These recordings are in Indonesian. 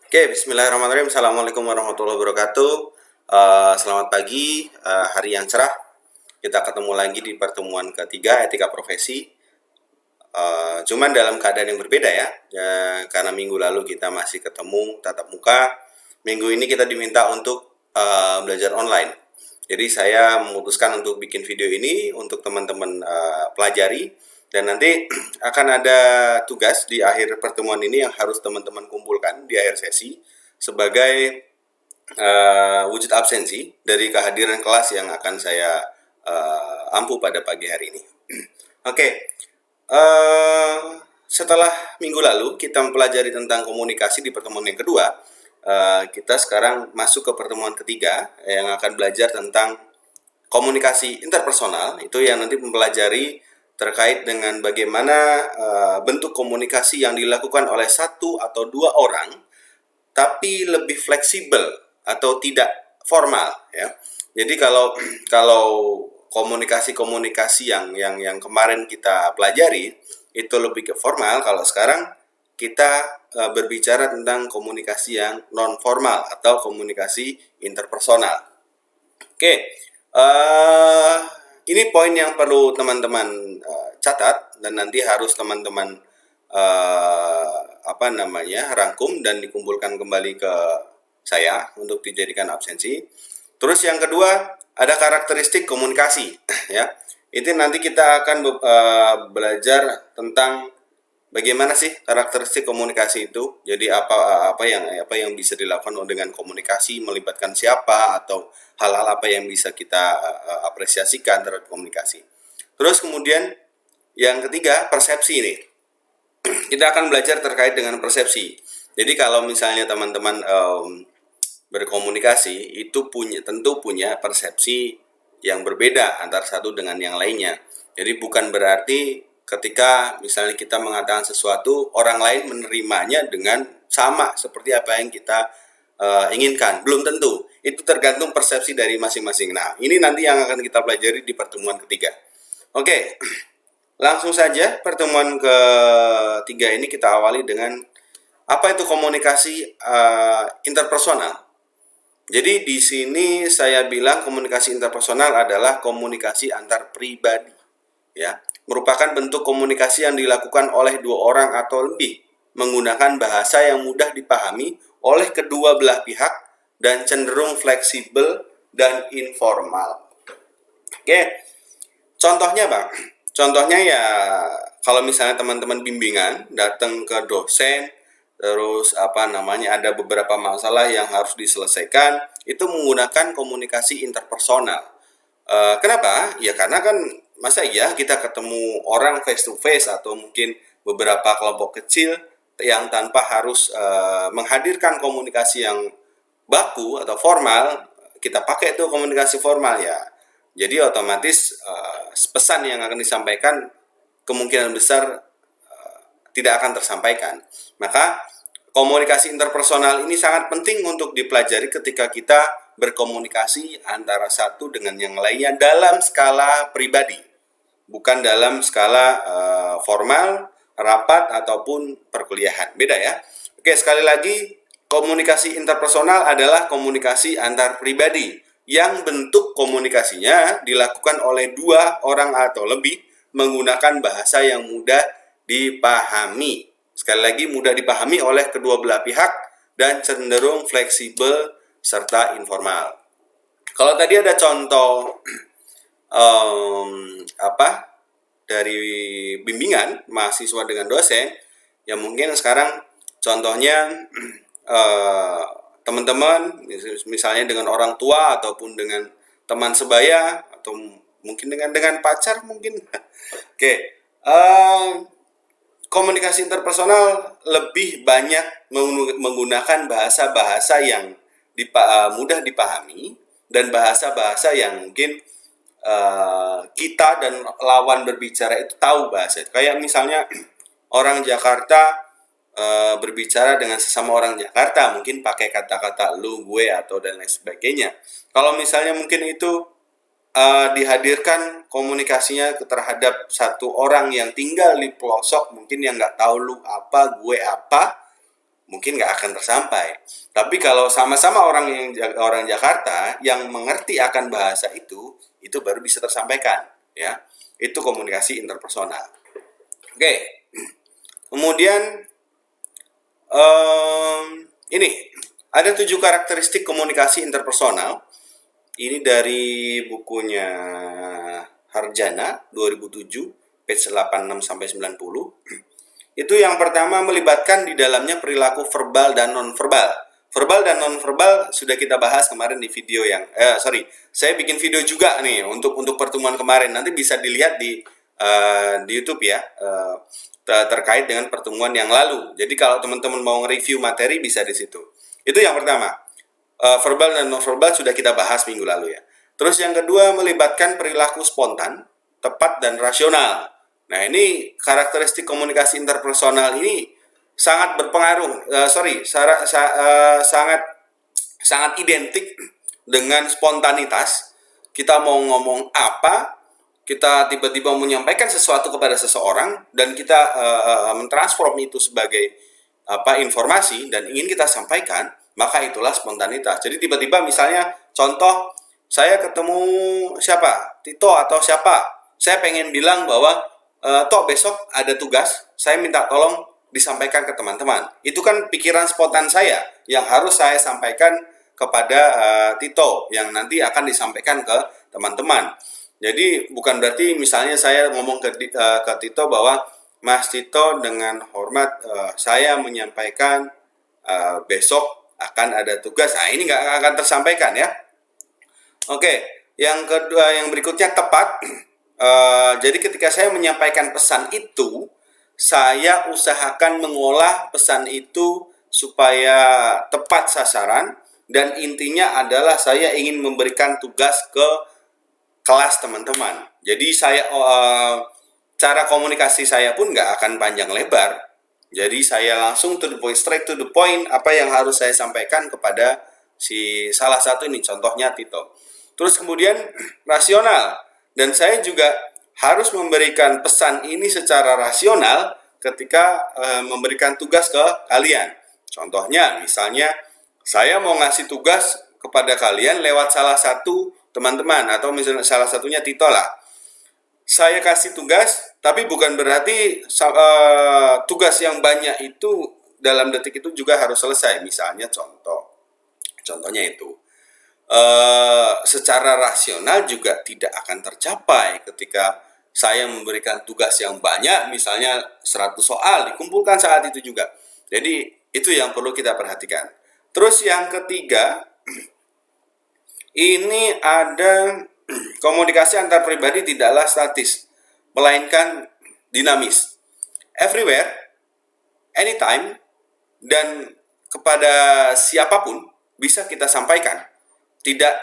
Oke, bismillahirrahmanirrahim. Assalamualaikum warahmatullahi wabarakatuh. Selamat pagi, hari yang cerah. Kita ketemu lagi di pertemuan ketiga etika profesi. Cuman dalam keadaan yang berbeda ya, karena minggu lalu kita masih ketemu tatap muka. Minggu ini kita diminta untuk belajar online. Jadi saya memutuskan untuk bikin video ini untuk teman-teman pelajari. Dan nanti akan ada tugas di akhir pertemuan ini yang harus teman-teman kumpulkan di akhir sesi sebagai wujud absensi dari kehadiran kelas yang akan saya ampu pada pagi hari ini. Oke, setelah minggu lalu kita mempelajari tentang komunikasi di pertemuan yang kedua, kita sekarang masuk ke pertemuan ketiga yang akan belajar tentang komunikasi interpersonal. Itu yang nanti mempelajari terkait dengan bagaimana bentuk komunikasi yang dilakukan oleh satu atau dua orang tapi lebih fleksibel atau tidak formal ya. Jadi kalau komunikasi yang kemarin kita pelajari itu lebih ke formal, kalau sekarang kita berbicara tentang komunikasi yang non formal atau komunikasi interpersonal. Oke, ini poin yang perlu teman-teman catat dan nanti harus teman-teman rangkum dan dikumpulkan kembali ke saya untuk dijadikan absensi. Terus yang kedua ada karakteristik komunikasi ya. Itu nanti kita akan belajar tentang bagaimana sih karakteristik komunikasi itu. Jadi apa yang bisa dilakukan dengan komunikasi, melibatkan siapa atau hal-hal apa yang bisa kita apresiasikan terhadap komunikasi. Terus kemudian yang ketiga persepsi nih. Kita akan belajar terkait dengan persepsi. Jadi kalau misalnya teman-teman berkomunikasi itu tentu punya persepsi yang berbeda antara satu dengan yang lainnya. Jadi bukan berarti ketika misalnya kita mengatakan sesuatu, orang lain menerimanya dengan sama seperti apa yang kita inginkan. Belum tentu. Itu tergantung persepsi dari masing-masing. Nah, ini nanti yang akan kita pelajari di pertemuan ketiga. Oke, langsung saja pertemuan ketiga ini kita awali dengan apa itu komunikasi interpersonal. Jadi di sini saya bilang komunikasi interpersonal adalah komunikasi antar pribadi, ya, merupakan bentuk komunikasi yang dilakukan oleh dua orang atau lebih menggunakan bahasa yang mudah dipahami oleh kedua belah pihak dan cenderung fleksibel dan informal. Oke, contohnya Bang, contohnya ya kalau misalnya teman-teman bimbingan datang ke dosen terus ada beberapa masalah yang harus diselesaikan, itu menggunakan komunikasi interpersonal. Kenapa? Ya karena kan masa iya kita ketemu orang face to face atau mungkin beberapa kelompok kecil yang tanpa harus menghadirkan komunikasi yang baku atau formal, kita pakai itu komunikasi formal ya. Jadi otomatis pesan yang akan disampaikan kemungkinan besar tidak akan tersampaikan. Maka komunikasi interpersonal ini sangat penting untuk dipelajari ketika kita berkomunikasi antara satu dengan yang lainnya dalam skala pribadi, bukan dalam skala formal, rapat ataupun perkuliahan. Beda ya. Oke, sekali lagi, komunikasi interpersonal adalah komunikasi antar pribadi yang bentuk komunikasinya dilakukan oleh dua orang atau lebih menggunakan bahasa yang mudah dipahami. Sekali lagi, mudah dipahami oleh kedua belah pihak dan cenderung fleksibel serta informal. Kalau tadi ada contoh dari bimbingan mahasiswa dengan dosen, ya mungkin sekarang contohnya teman-teman misalnya dengan orang tua ataupun dengan teman sebaya atau mungkin dengan pacar mungkin. Oke, komunikasi interpersonal lebih banyak menggunakan bahasa-bahasa yang mudah dipahami dan bahasa-bahasa yang mungkin kita dan lawan berbicara itu tahu bahasa itu. Kayak misalnya orang Jakarta berbicara dengan sesama orang Jakarta mungkin pakai kata-kata lu, gue, atau dan lain sebagainya. Kalau misalnya mungkin itu dihadirkan komunikasinya terhadap satu orang yang tinggal di pelosok mungkin yang nggak tahu lu apa, gue apa, mungkin nggak akan tersampai. Tapi kalau sama-sama orang Jakarta yang mengerti akan bahasa itu baru bisa tersampaikan, ya. Itu komunikasi interpersonal. Oke. Kemudian ini ada 7 karakteristik komunikasi interpersonal. Ini dari bukunya Harjana 2007, page 86 sampai 90. Itu yang pertama melibatkan di dalamnya perilaku verbal dan nonverbal. Verbal dan nonverbal sudah kita bahas kemarin di video saya bikin video juga nih untuk pertemuan kemarin. Nanti bisa dilihat di YouTube ya, terkait dengan pertemuan yang lalu. Jadi kalau teman-teman mau nge-review materi bisa di situ. Itu yang pertama. Verbal dan nonverbal sudah kita bahas minggu lalu ya. Terus yang kedua melibatkan perilaku spontan, tepat dan rasional. Nah, ini karakteristik komunikasi interpersonal ini sangat berpengaruh, sangat identik dengan spontanitas. Kita mau ngomong apa, kita tiba-tiba menyampaikan sesuatu kepada seseorang dan kita mentransform itu sebagai informasi dan ingin kita sampaikan, maka itulah spontanitas. Jadi tiba-tiba misalnya contoh, saya ketemu siapa? Tito atau siapa? Saya pengen bilang bahwa toh besok ada tugas, saya minta tolong disampaikan ke teman-teman. Itu kan pikiran spontan saya yang harus saya sampaikan kepada Tito yang nanti akan disampaikan ke teman-teman. Jadi bukan berarti misalnya saya ngomong ke Tito bahwa Mas Tito dengan hormat saya menyampaikan besok akan ada tugas. Nah, ini nggak akan tersampaikan ya. Oke, yang kedua, yang berikutnya tepat. Jadi ketika saya menyampaikan pesan itu, saya usahakan mengolah pesan itu supaya tepat sasaran dan intinya adalah saya ingin memberikan tugas ke kelas teman-teman. Jadi cara komunikasi saya pun nggak akan panjang lebar. Jadi saya langsung to the point, straight to the point, apa yang harus saya sampaikan kepada si salah satu ini, contohnya Tito. Terus kemudian rasional. Dan saya juga harus memberikan pesan ini secara rasional ketika memberikan tugas ke kalian. Contohnya, misalnya saya mau ngasih tugas kepada kalian lewat salah satu teman-teman, atau misalnya salah satunya Tito lah. Saya kasih tugas, tapi bukan berarti tugas yang banyak itu dalam detik itu juga harus selesai. Misalnya contohnya itu secara rasional juga tidak akan tercapai ketika saya memberikan tugas yang banyak, misalnya 100 soal dikumpulkan saat itu juga. Jadi itu yang perlu kita perhatikan. Terus yang ketiga, ini ada komunikasi antar pribadi tidaklah statis, melainkan dinamis. Everywhere, anytime, dan kepada siapapun bisa kita sampaikan. Tidak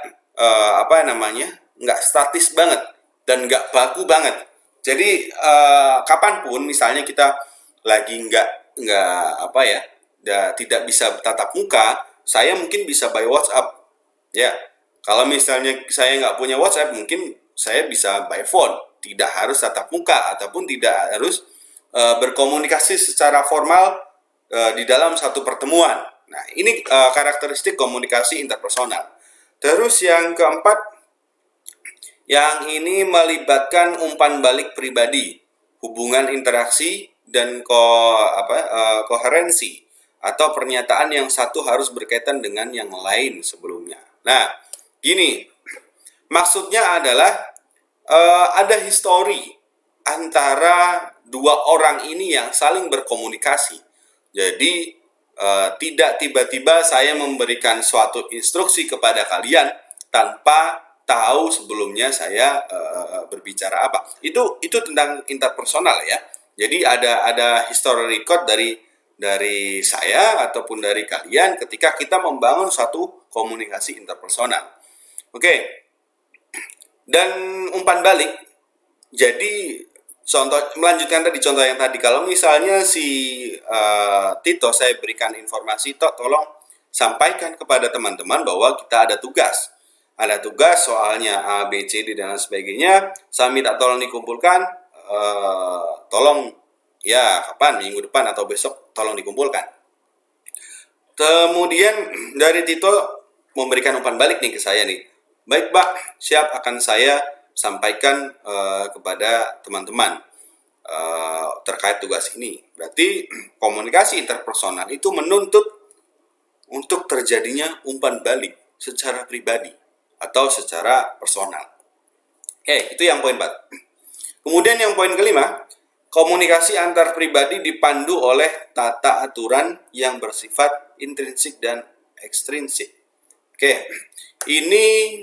nggak statis banget dan nggak baku banget. Jadi kapanpun misalnya kita lagi tidak bisa tatap muka, saya mungkin bisa by WhatsApp, ya. Kalau misalnya saya nggak punya WhatsApp, mungkin saya bisa by phone, tidak harus tatap muka ataupun tidak harus berkomunikasi secara formal di dalam satu pertemuan. Nah, ini karakteristik komunikasi interpersonal. Terus yang keempat, yang ini melibatkan umpan balik pribadi, hubungan interaksi dan koherensi atau pernyataan yang satu harus berkaitan dengan yang lain sebelumnya. Nah, gini, maksudnya adalah ada histori antara dua orang ini yang saling berkomunikasi. Jadi tidak tiba-tiba saya memberikan suatu instruksi kepada kalian tanpa tahu sebelumnya saya berbicara apa. Itu tentang interpersonal ya. Jadi ada history record dari saya ataupun dari kalian ketika kita membangun satu komunikasi interpersonal. Oke. Dan umpan balik. Jadi melanjutkan tadi contoh yang tadi, kalau misalnya si Tito saya berikan informasi, tolong sampaikan kepada teman-teman bahwa kita ada tugas soalnya A, B, C, D dan lain sebagainya. Saya minta tolong dikumpulkan, tolong ya kapan, minggu depan atau besok tolong dikumpulkan. Kemudian dari Tito memberikan umpan balik nih ke saya nih. Baik Pak, siap, akan saya sampaikan kepada teman-teman terkait tugas ini. Berarti komunikasi interpersonal itu menuntut untuk terjadinya umpan balik secara pribadi atau secara personal. Oke, itu yang poin 4. Kemudian yang poin kelima, komunikasi antar pribadi dipandu oleh tata aturan yang bersifat intrinsik dan ekstrinsik. Oke, ini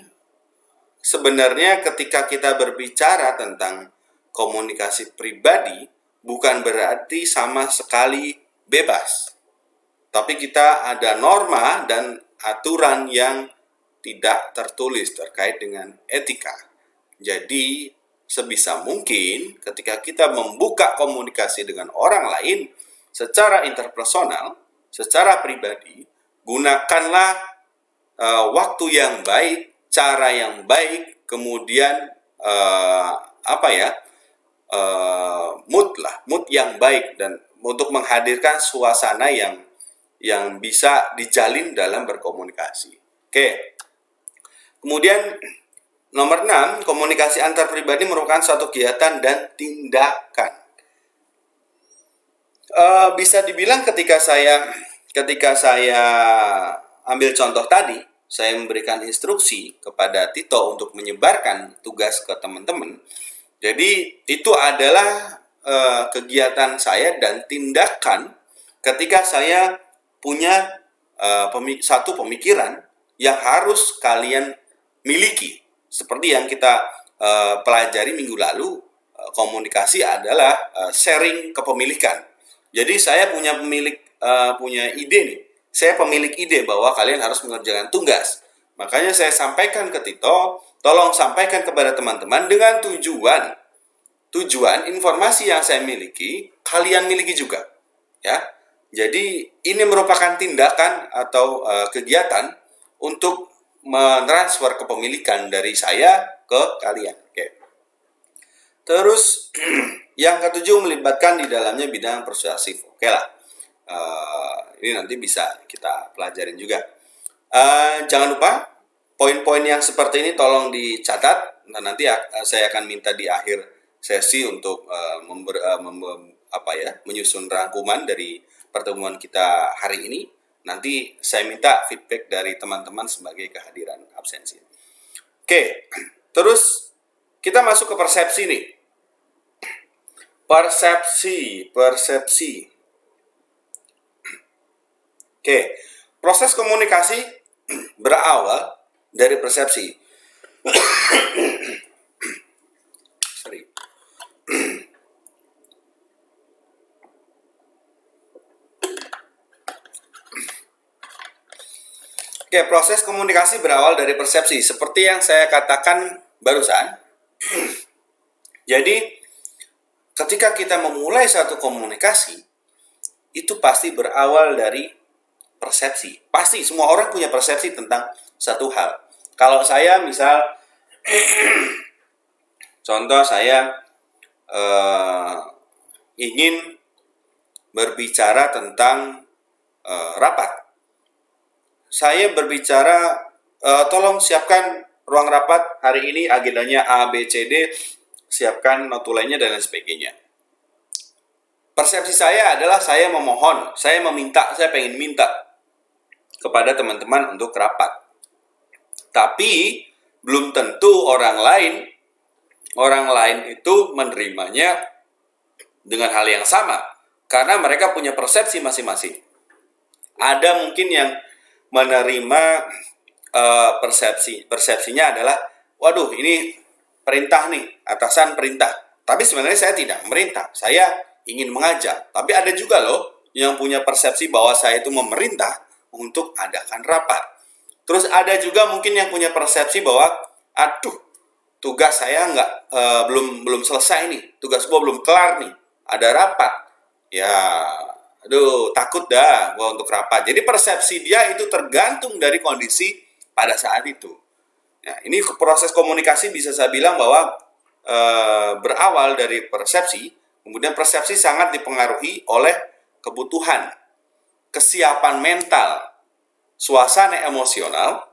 sebenarnya ketika kita berbicara tentang komunikasi pribadi, bukan berarti sama sekali bebas. Tapi kita ada norma dan aturan yang tidak tertulis terkait dengan etika. Jadi, sebisa mungkin ketika kita membuka komunikasi dengan orang lain secara interpersonal, secara pribadi, gunakanlah waktu yang baik, cara yang baik, kemudian mood yang baik, dan untuk menghadirkan suasana yang bisa dijalin dalam berkomunikasi. Oke. Kemudian nomor 6, komunikasi antar pribadi merupakan suatu kegiatan dan tindakan. Bisa dibilang ketika saya ambil contoh tadi, saya memberikan instruksi kepada Tito untuk menyebarkan tugas ke teman-teman. Jadi itu adalah kegiatan saya dan tindakan ketika saya punya satu pemikiran yang harus kalian miliki. Seperti yang kita pelajari minggu lalu, komunikasi adalah sharing kepemilikan. Jadi saya punya ide nih. Saya pemilik ide bahwa kalian harus mengerjakan tugas. Makanya saya sampaikan ke Tito, tolong sampaikan kepada teman-teman dengan tujuan informasi yang saya miliki, kalian miliki juga. Ya. Jadi ini merupakan tindakan atau kegiatan untuk mentransfer kepemilikan dari saya ke kalian. Oke. Terus yang ketujuh, melibatkan di dalamnya bidang persuasif. Oke lah. Ini nanti bisa kita pelajarin juga. Jangan lupa poin-poin yang seperti ini tolong dicatat. Nah, nanti saya akan minta di akhir sesi untuk menyusun rangkuman dari pertemuan kita hari ini. Nanti saya minta feedback dari teman-teman sebagai kehadiran absensi. Oke, terus kita masuk ke persepsi nih. Persepsi. Oke, proses komunikasi berawal dari persepsi. Sorry. Oke, proses komunikasi berawal dari persepsi. Seperti yang saya katakan barusan. Jadi, ketika kita memulai satu komunikasi, itu pasti berawal dari persepsi. Pasti, semua orang punya persepsi tentang satu hal. Kalau saya misal, contoh saya ingin berbicara tentang rapat. Saya berbicara, tolong siapkan ruang rapat hari ini, agendanya A, B, C, D, siapkan notulennya dan lain sebagainya. Persepsi saya adalah saya memohon, saya pengen minta kepada teman-teman untuk rapat. Tapi belum tentu orang lain itu menerimanya dengan hal yang sama, karena mereka punya persepsi masing-masing. Ada mungkin yang menerima persepsinya adalah, waduh ini perintah nih, atasan perintah. Tapi sebenarnya saya tidak memerintah, saya ingin mengajak. Tapi ada juga loh yang punya persepsi bahwa saya itu memerintah untuk adakan rapat. Terus ada juga mungkin yang punya persepsi bahwa, aduh, tugas saya belum selesai nih, tugas gua belum kelar nih, ada rapat. Ya, aduh, takut dah gua untuk rapat. Jadi persepsi dia itu tergantung dari kondisi pada saat itu. Nah, ini proses komunikasi bisa saya bilang bahwa berawal dari persepsi, kemudian persepsi sangat dipengaruhi oleh kebutuhan. kesiapan mental, suasana emosional,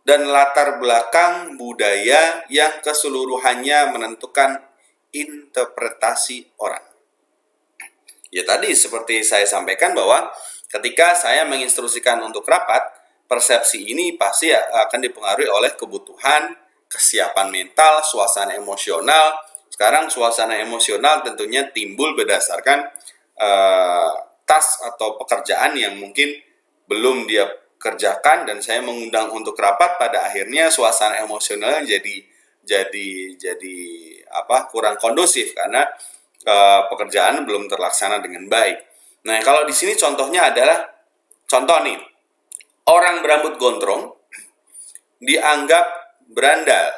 dan latar belakang budaya yang keseluruhannya menentukan interpretasi orang. Ya tadi seperti saya sampaikan bahwa ketika saya menginstruksikan untuk rapat, persepsi ini pasti akan dipengaruhi oleh kebutuhan, kesiapan mental, suasana emosional. Sekarang suasana emosional tentunya timbul berdasarkan task atau pekerjaan yang mungkin belum dia kerjakan dan saya mengundang untuk rapat, pada akhirnya suasana emosionalnya jadi kurang kondusif karena pekerjaan belum terlaksana dengan baik. Nah, kalau di sini contohnya adalah contoh nih, orang berambut gondrong dianggap berandal,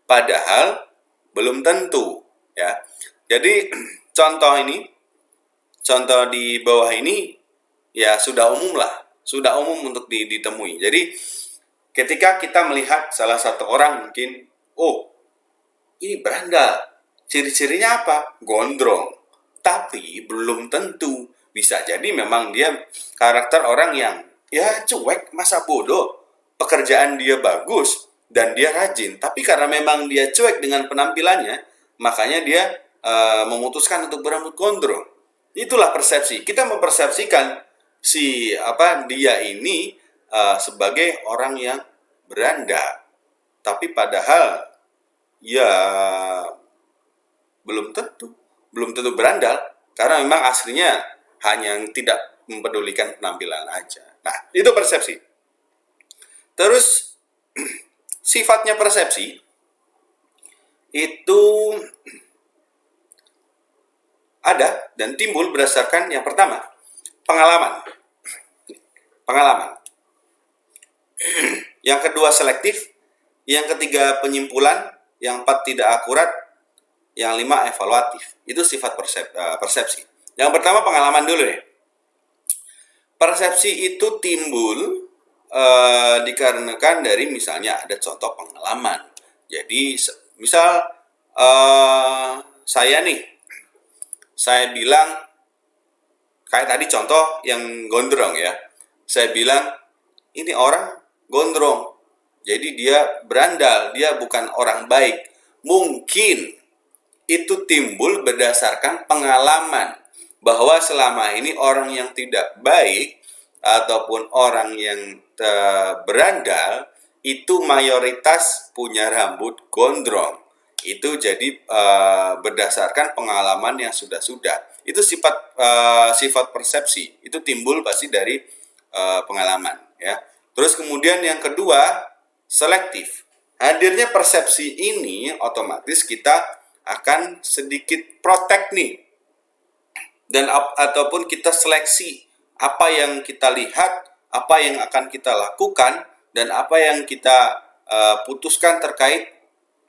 padahal belum tentu ya. Jadi contoh di bawah ini ya sudah umum untuk ditemui. Jadi ketika kita melihat salah satu orang mungkin, oh ini berandal, ciri-cirinya apa? Gondrong. Tapi belum tentu. Bisa jadi memang dia karakter orang yang ya cuek, masa bodoh. Pekerjaan dia bagus dan dia rajin. Tapi karena memang dia cuek dengan penampilannya, makanya dia memutuskan untuk berambut gondrong. Itulah persepsi. Kita mempersepsikan dia ini sebagai orang yang beranda. Tapi padahal ya belum tentu berandal karena memang aslinya hanya tidak mempedulikan penampilan aja. Nah, itu persepsi. Terus sifatnya persepsi itu ada dan timbul berdasarkan yang pertama, pengalaman. Yang kedua selektif, yang ketiga penyimpulan, yang keempat tidak akurat, yang lima evaluatif. Itu sifat persepsi. Yang pertama pengalaman dulu nih. Persepsi itu timbul dikarenakan dari misalnya ada contoh pengalaman. Jadi misal saya bilang kayak tadi contoh yang gondrong ya. Saya bilang ini orang gondrong. Jadi dia berandal, dia bukan orang baik. Mungkin itu timbul berdasarkan pengalaman bahwa selama ini orang yang tidak baik ataupun orang yang berandal itu mayoritas punya rambut gondrong. Itu jadi berdasarkan pengalaman yang sudah-sudah. Itu sifat persepsi. Itu timbul pasti dari pengalaman ya. Terus kemudian yang kedua selektif. Hadirnya persepsi ini otomatis kita akan sedikit protect nih, dan ataupun kita seleksi apa yang kita lihat, apa yang akan kita lakukan, dan apa yang kita putuskan terkait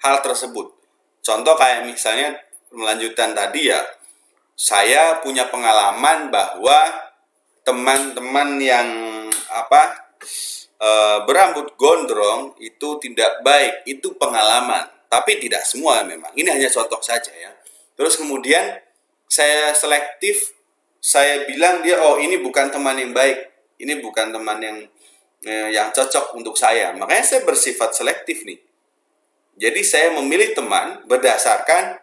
hal tersebut. Contoh kayak misalnya melanjutkan tadi ya, saya punya pengalaman bahwa teman-teman yang berambut gondrong itu tidak baik, itu pengalaman. Tapi tidak semua memang. Ini hanya contoh saja ya. Terus kemudian saya selektif, saya bilang dia ini bukan teman yang baik, ini bukan teman yang cocok untuk saya. Makanya saya bersifat selektif nih. Jadi saya memilih teman berdasarkan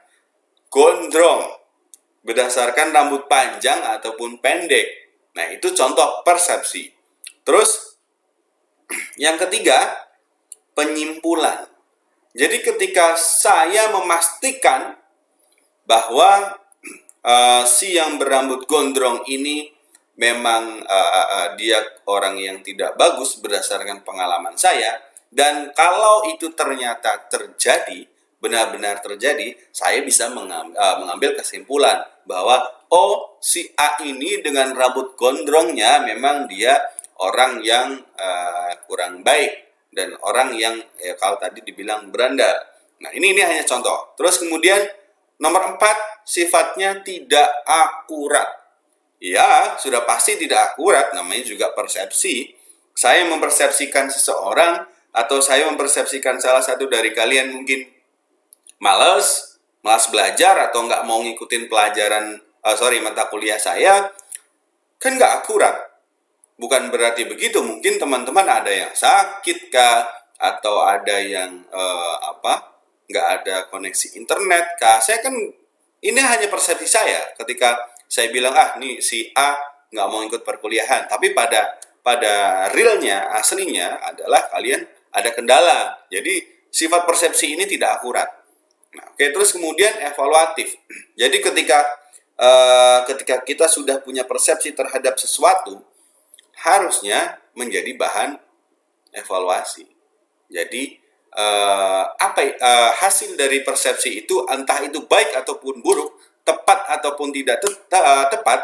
gondrong, berdasarkan rambut panjang ataupun pendek. Nah, itu contoh persepsi. Terus yang ketiga, penyimpulan. Jadi ketika saya memastikan bahwa si yang berambut gondrong ini memang dia orang yang tidak bagus berdasarkan pengalaman saya, dan kalau itu ternyata terjadi, benar-benar terjadi, saya bisa mengambil kesimpulan bahwa si A ini dengan rambut gondrongnya memang dia orang yang kurang baik dan orang yang kalau tadi dibilang berandal. Nah, ini hanya contoh. Terus kemudian nomor 4, sifatnya tidak akurat. Ya, sudah pasti tidak akurat, namanya juga persepsi. Saya mempersepsikan seseorang atau saya mempersepsikan salah satu dari kalian mungkin malas belajar atau nggak mau ngikutin mata kuliah saya, kan nggak akurat. bukan berarti begitu. Mungkin teman-teman ada yang sakit kah, atau ada yang nggak ada koneksi internet kah. Saya kan, ini hanya persepsi saya ketika saya bilang nih si A nggak mau ikut perkuliahan, tapi pada realnya, aslinya adalah kalian ada kendala. Jadi sifat persepsi ini tidak akurat. Nah, oke, terus kemudian evaluatif. Jadi ketika kita sudah punya persepsi terhadap sesuatu, harusnya menjadi bahan evaluasi. Jadi hasil dari persepsi itu, entah itu baik ataupun buruk, tepat ataupun tidak tepat,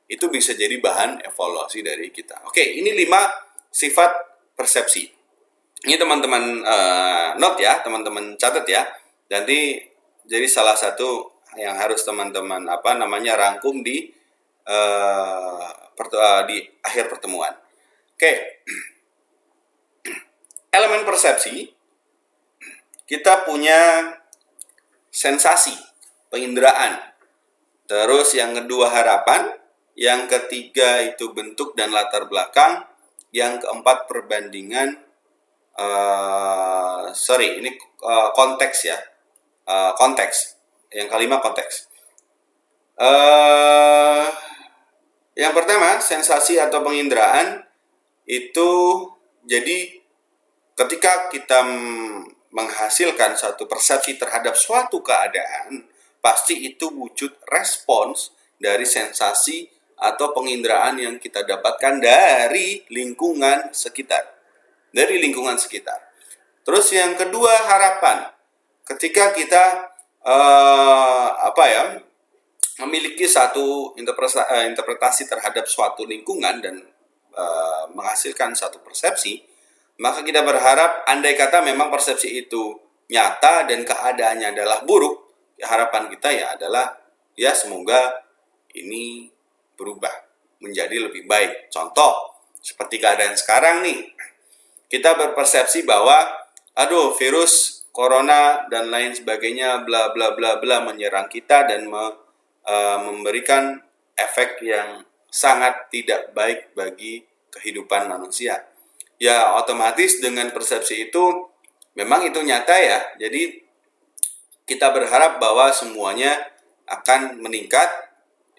itu bisa jadi bahan evaluasi dari kita. Oke, ini 5 sifat persepsi. Ini teman-teman note ya, teman-teman catat ya. Nanti jadi salah satu yang harus teman-teman rangkum di akhir pertemuan. Oke. Elemen persepsi, kita punya sensasi, penginderaan. Terus yang kedua harapan, yang ketiga itu bentuk dan latar belakang, yang keempat perbandingan, konteks ya, konteks. Yang kelima konteks. Yang pertama, sensasi atau penginderaan itu, jadi ketika kita menghasilkan satu persepsi terhadap suatu keadaan, pasti itu wujud respons dari sensasi atau penginderaan yang kita dapatkan dari lingkungan sekitar. Terus yang kedua harapan. Ketika kita memiliki satu interpretasi terhadap suatu lingkungan dan menghasilkan satu persepsi, maka kita berharap andai kata memang persepsi itu nyata dan keadaannya adalah buruk, ya harapan kita ya adalah ya semoga ini berubah menjadi lebih baik. Contoh seperti keadaan sekarang nih, kita berpersepsi bahwa virus corona dan lain sebagainya bla bla bla bla menyerang kita dan memberikan efek yang sangat tidak baik bagi kehidupan manusia. Ya otomatis dengan persepsi itu memang itu nyata ya. Jadi kita berharap bahwa semuanya akan meningkat,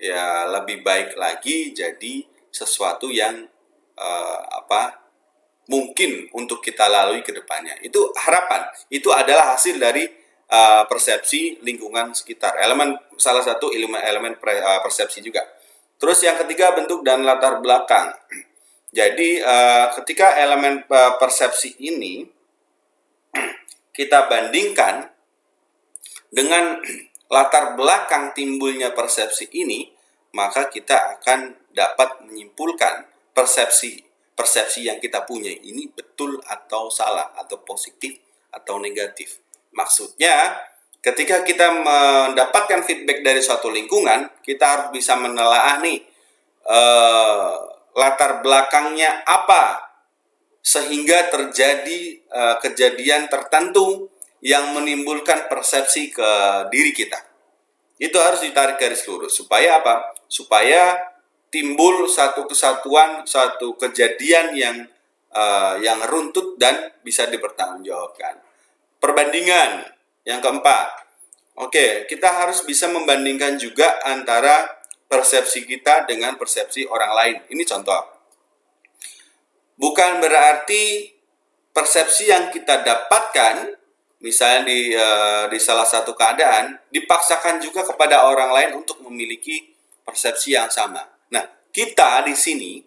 ya lebih baik lagi, jadi sesuatu yang mungkin untuk kita lalui ke depannya. Itu harapan. Itu adalah hasil dari persepsi lingkungan sekitar. Salah satu elemen persepsi juga. Terus yang ketiga bentuk dan latar belakang. Jadi ketika elemen persepsi ini kita bandingkan dengan latar belakang timbulnya persepsi ini, maka kita akan dapat menyimpulkan persepsi yang kita punya ini betul atau salah, atau positif atau negatif. Maksudnya, ketika kita mendapatkan feedback dari suatu lingkungan, kita harus bisa menelaah nih latar belakangnya apa sehingga terjadi kejadian tertentu yang menimbulkan persepsi ke diri kita. Itu harus ditarik garis lurus. Supaya apa? Supaya timbul satu kesatuan, satu kejadian yang runtut dan bisa dipertanggungjawabkan. Perbandingan yang keempat. Oke, kita harus bisa membandingkan juga antara persepsi kita dengan persepsi orang lain. Ini contoh. Bukan berarti persepsi yang kita dapatkan, misalnya di salah satu keadaan, dipaksakan juga kepada orang lain untuk memiliki persepsi yang sama. Nah, kita di sini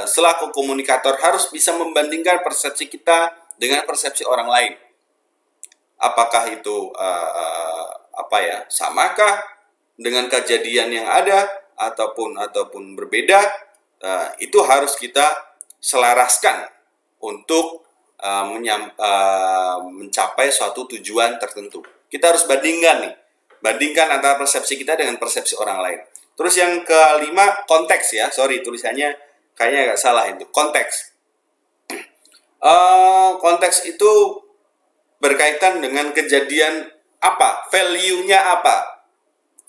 selaku komunikator harus bisa membandingkan persepsi kita dengan persepsi orang lain. Apakah itu samakah dengan kejadian yang ada ataupun berbeda? Itu harus kita selaraskan untuk mencapai suatu tujuan tertentu. Kita harus bandingkan antara persepsi kita dengan persepsi orang lain. Terus yang kelima, konteks ya. Tulisannya kayaknya agak salah itu. Konteks. Konteks itu berkaitan dengan kejadian apa? Value-nya apa?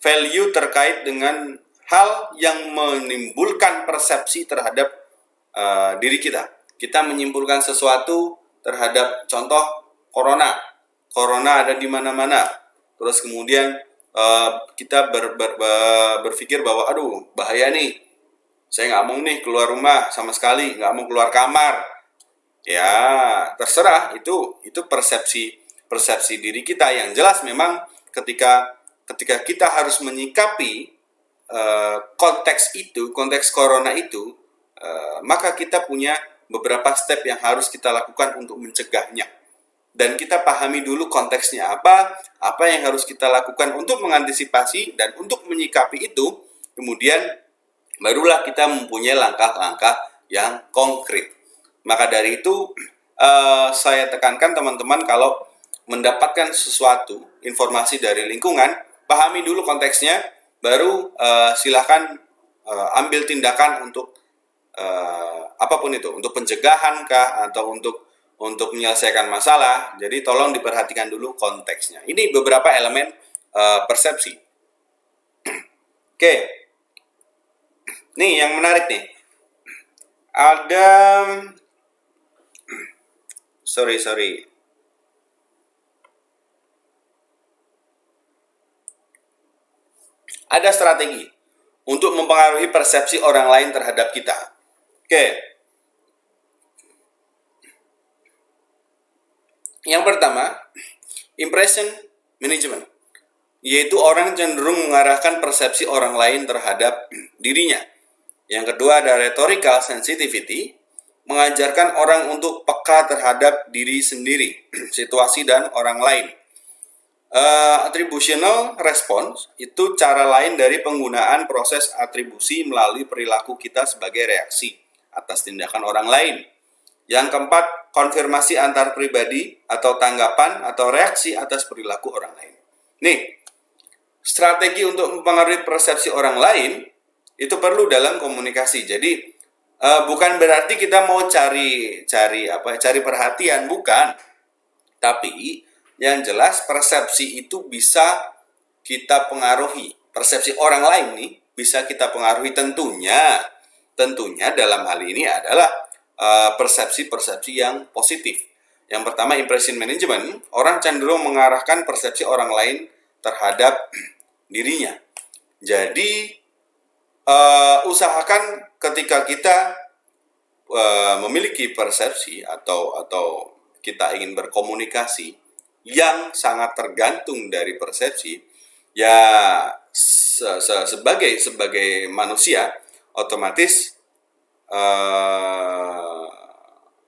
Value terkait dengan hal yang menimbulkan persepsi terhadap diri kita. Kita menyimpulkan sesuatu terhadap contoh corona ada di mana-mana. Terus kemudian kita berpikir bahwa aduh bahaya nih, saya nggak mau nih keluar rumah sama sekali, nggak mau keluar kamar. Ya terserah, itu persepsi diri kita. Yang jelas memang ketika kita harus menyikapi konteks corona itu, maka kita punya beberapa step yang harus kita lakukan untuk mencegahnya. Dan kita pahami dulu konteksnya apa yang harus kita lakukan untuk mengantisipasi dan untuk menyikapi itu, kemudian barulah kita mempunyai langkah-langkah yang konkret. Maka dari itu, saya tekankan teman-teman, kalau mendapatkan sesuatu, informasi dari lingkungan, pahami dulu konteksnya, baru silahkan ambil tindakan untuk apapun itu, untuk pencegahan kah, atau untuk menyelesaikan masalah. Jadi tolong diperhatikan dulu konteksnya. Ini beberapa elemen persepsi. Oke, nih yang menarik nih, ada sorry ada strategi untuk mempengaruhi persepsi orang lain terhadap kita. Oke. Yang pertama, impression management, yaitu orang cenderung mengarahkan persepsi orang lain terhadap dirinya. Yang kedua ada rhetorical sensitivity, mengajarkan orang untuk peka terhadap diri sendiri, situasi dan orang lain. Attributional response itu cara lain dari penggunaan proses atribusi melalui perilaku kita sebagai reaksi atas tindakan orang lain. Yang keempat, konfirmasi antar pribadi atau tanggapan atau reaksi atas perilaku orang lain. Nih, strategi untuk mempengaruhi persepsi orang lain itu perlu dalam komunikasi. Jadi bukan berarti kita mau cari perhatian, bukan. Tapi yang jelas persepsi itu bisa kita pengaruhi. Persepsi orang lain nih bisa kita pengaruhi tentunya dalam hal ini adalah persepsi-persepsi yang positif. Yang pertama, impression management, orang cenderung mengarahkan persepsi orang lain terhadap dirinya. Jadi usahakan ketika kita memiliki persepsi atau kita ingin berkomunikasi yang sangat tergantung dari persepsi, ya sebagai manusia otomatis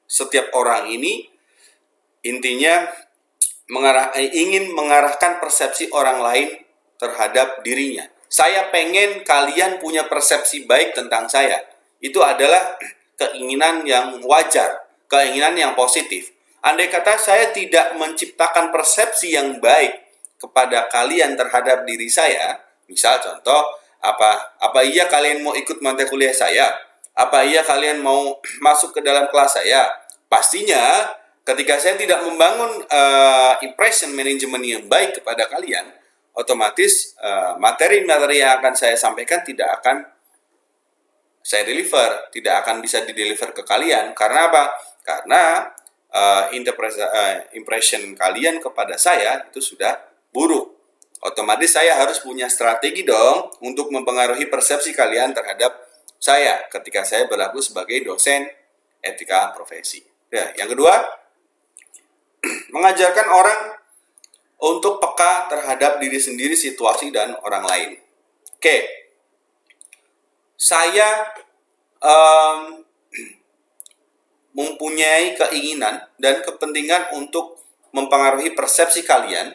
setiap orang ini intinya ingin mengarahkan persepsi orang lain terhadap dirinya. Saya pengen kalian punya persepsi baik tentang saya. Itu adalah keinginan yang wajar, keinginan yang positif. Andai kata saya tidak menciptakan persepsi yang baik kepada kalian terhadap diri saya, misal contoh, apa iya kalian mau ikut mata kuliah saya? Apa iya kalian mau masuk ke dalam kelas saya? Pastinya ketika saya tidak membangun impression management yang baik kepada kalian, otomatis materi-materi yang akan saya sampaikan tidak akan saya deliver, tidak akan bisa dideliver ke kalian. Karena apa? Karena impression kalian kepada saya itu sudah buruk. Otomatis saya harus punya strategi dong untuk mempengaruhi persepsi kalian terhadap saya ketika saya berlaku sebagai dosen etika profesi. Ya, yang kedua, mengajarkan orang untuk peka terhadap diri sendiri, situasi, dan orang lain. Oke, saya mempunyai keinginan dan kepentingan untuk mempengaruhi persepsi kalian.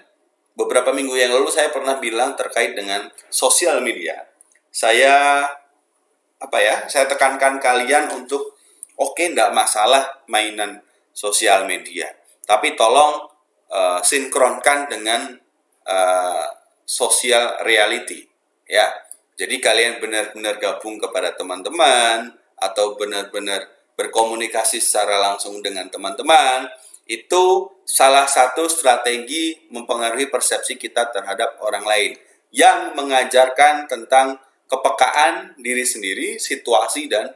Beberapa minggu yang lalu saya pernah bilang terkait dengan sosial media. Saya tekankan kalian untuk enggak masalah mainan sosial media, tapi tolong sinkronkan dengan social reality, ya. Jadi kalian benar-benar gabung kepada teman-teman atau benar-benar berkomunikasi secara langsung dengan teman-teman. Itu salah satu strategi mempengaruhi persepsi kita terhadap orang lain yang mengajarkan tentang kepekaan diri sendiri, situasi, dan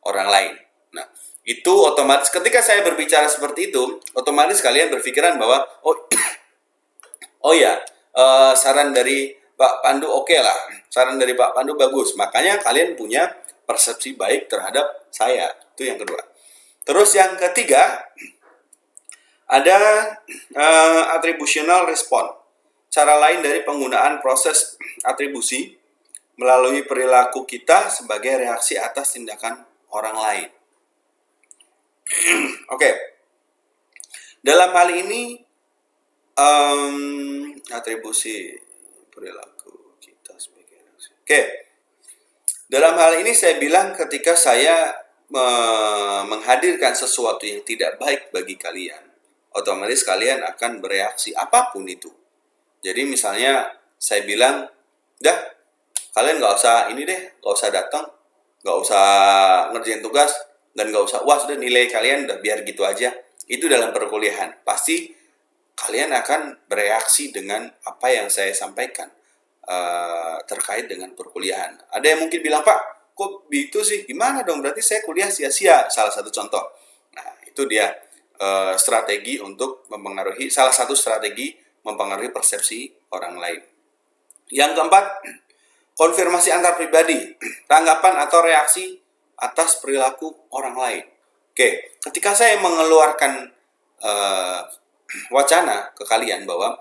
orang lain. Nah, itu otomatis ketika saya berbicara seperti itu, otomatis kalian berpikiran bahwa oh ya, saran dari Pak Pandu oke lah, saran dari Pak Pandu bagus. Makanya kalian punya persepsi baik terhadap saya. Itu yang kedua. Terus yang ketiga, ada attributional response. Cara lain dari penggunaan proses atribusi melalui perilaku kita sebagai reaksi atas tindakan orang lain. Oke. Dalam hal ini atribusi perilaku kita sebagai reaksi. Oke. Dalam hal ini saya bilang ketika saya menghadirkan sesuatu yang tidak baik bagi kalian, otomatis kalian akan bereaksi apapun itu. Jadi misalnya saya bilang, dah kalian nggak usah ini deh, nggak usah datang, nggak usah ngerjain tugas, dan nggak usah, wah sudah nilai kalian udah biar gitu aja. Itu dalam perkuliahan. Pasti kalian akan bereaksi dengan apa yang saya sampaikan terkait dengan perkuliahan. Ada yang mungkin bilang, Pak, kok gitu sih? Gimana dong? Berarti saya kuliah sia-sia. Salah satu contoh. Nah, itu dia strategi untuk mempengaruhi, salah satu strategi mempengaruhi persepsi orang lain. Yang keempat, konfirmasi antar pribadi, tanggapan atau reaksi atas perilaku orang lain. Oke, ketika saya mengeluarkan wacana ke kalian bahwa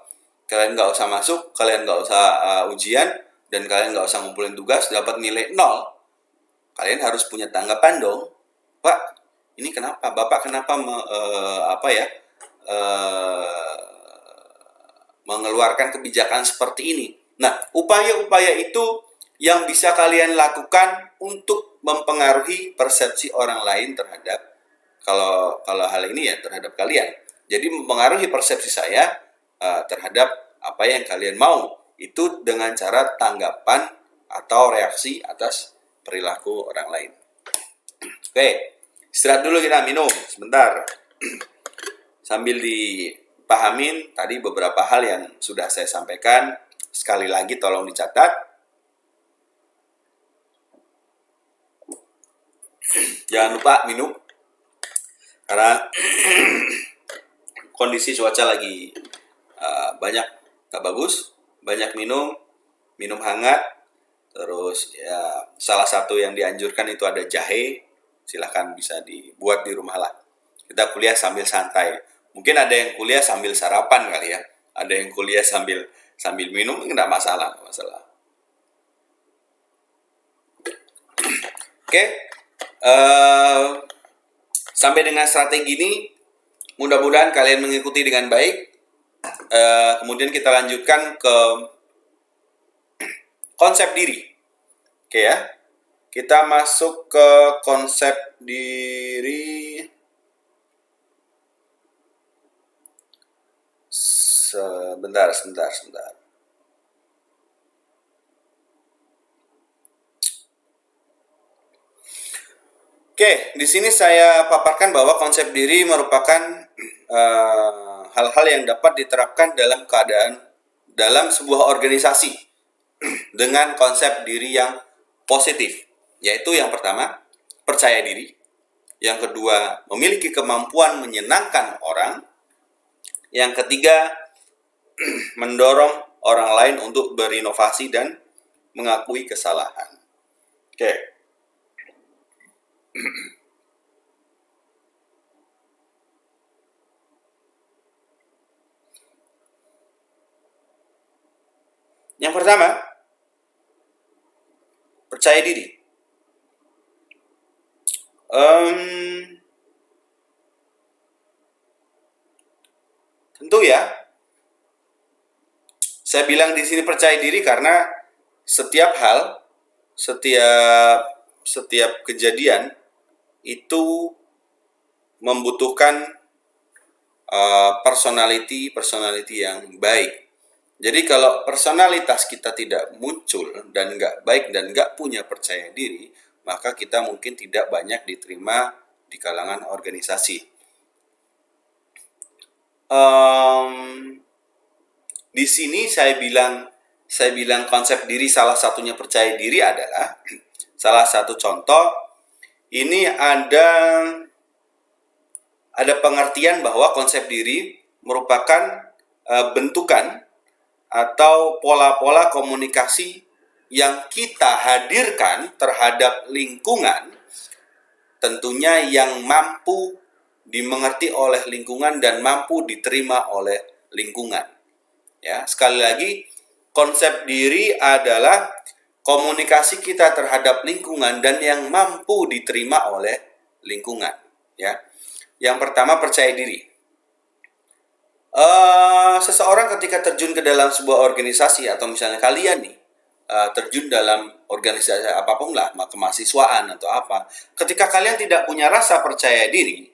kalian nggak usah masuk, kalian nggak usah ujian, dan kalian nggak usah ngumpulin tugas, dapat nilai 0, kalian harus punya tanggapan dong. Pak, ini kenapa? Bapak kenapa mengeluarkan kebijakan seperti ini? Nah, upaya-upaya itu yang bisa kalian lakukan untuk mempengaruhi persepsi orang lain terhadap kalau hal ini ya terhadap kalian. Jadi mempengaruhi persepsi saya terhadap apa yang kalian mau itu dengan cara tanggapan atau reaksi atas perilaku orang lain. Oke, istirahat dulu, kita minum sebentar sambil dipahamin tadi beberapa hal yang sudah saya sampaikan. Sekali lagi tolong dicatat. Jangan lupa minum karena kondisi cuaca lagi banyak gak bagus. Banyak minum hangat. Terus ya salah satu yang dianjurkan itu ada jahe. Silahkan bisa dibuat di rumah lah. Kita kuliah sambil santai. Mungkin ada yang kuliah sambil sarapan kali ya. Ada yang kuliah sambil minum, enggak masalah. Oke. Sampai dengan strategi ini mudah-mudahan kalian mengikuti dengan baik. Kemudian kita lanjutkan ke konsep diri. Oke ya. Kita masuk ke konsep diri. Sebentar. Oke, di sini saya paparkan bahwa konsep diri merupakan hal-hal yang dapat diterapkan dalam sebuah organisasi dengan konsep diri yang positif, yaitu yang pertama, percaya diri, yang kedua, memiliki kemampuan menyenangkan orang, yang ketiga, mendorong orang lain untuk berinovasi dan mengakui kesalahan. Oke. Yang pertama, percaya diri. Tentu ya, saya bilang di sini percaya diri karena setiap hal, setiap kejadian itu membutuhkan personality yang baik. Jadi kalau personalitas kita tidak muncul dan nggak baik dan nggak punya percaya diri, maka kita mungkin tidak banyak diterima di kalangan organisasi. Di sini saya bilang saya bilang konsep diri salah satunya percaya diri adalah salah satu contoh ini ada pengertian bahwa konsep diri merupakan bentukan atau pola-pola komunikasi yang kita hadirkan terhadap lingkungan, tentunya yang mampu dimengerti oleh lingkungan dan mampu diterima oleh lingkungan. Ya, sekali lagi, konsep diri adalah komunikasi kita terhadap lingkungan dan yang mampu diterima oleh lingkungan. Ya, yang pertama percaya diri. Seseorang ketika terjun ke dalam sebuah organisasi atau misalnya kalian nih terjun dalam organisasi apapun lah, kemahasiswaan atau apa, ketika kalian tidak punya rasa percaya diri,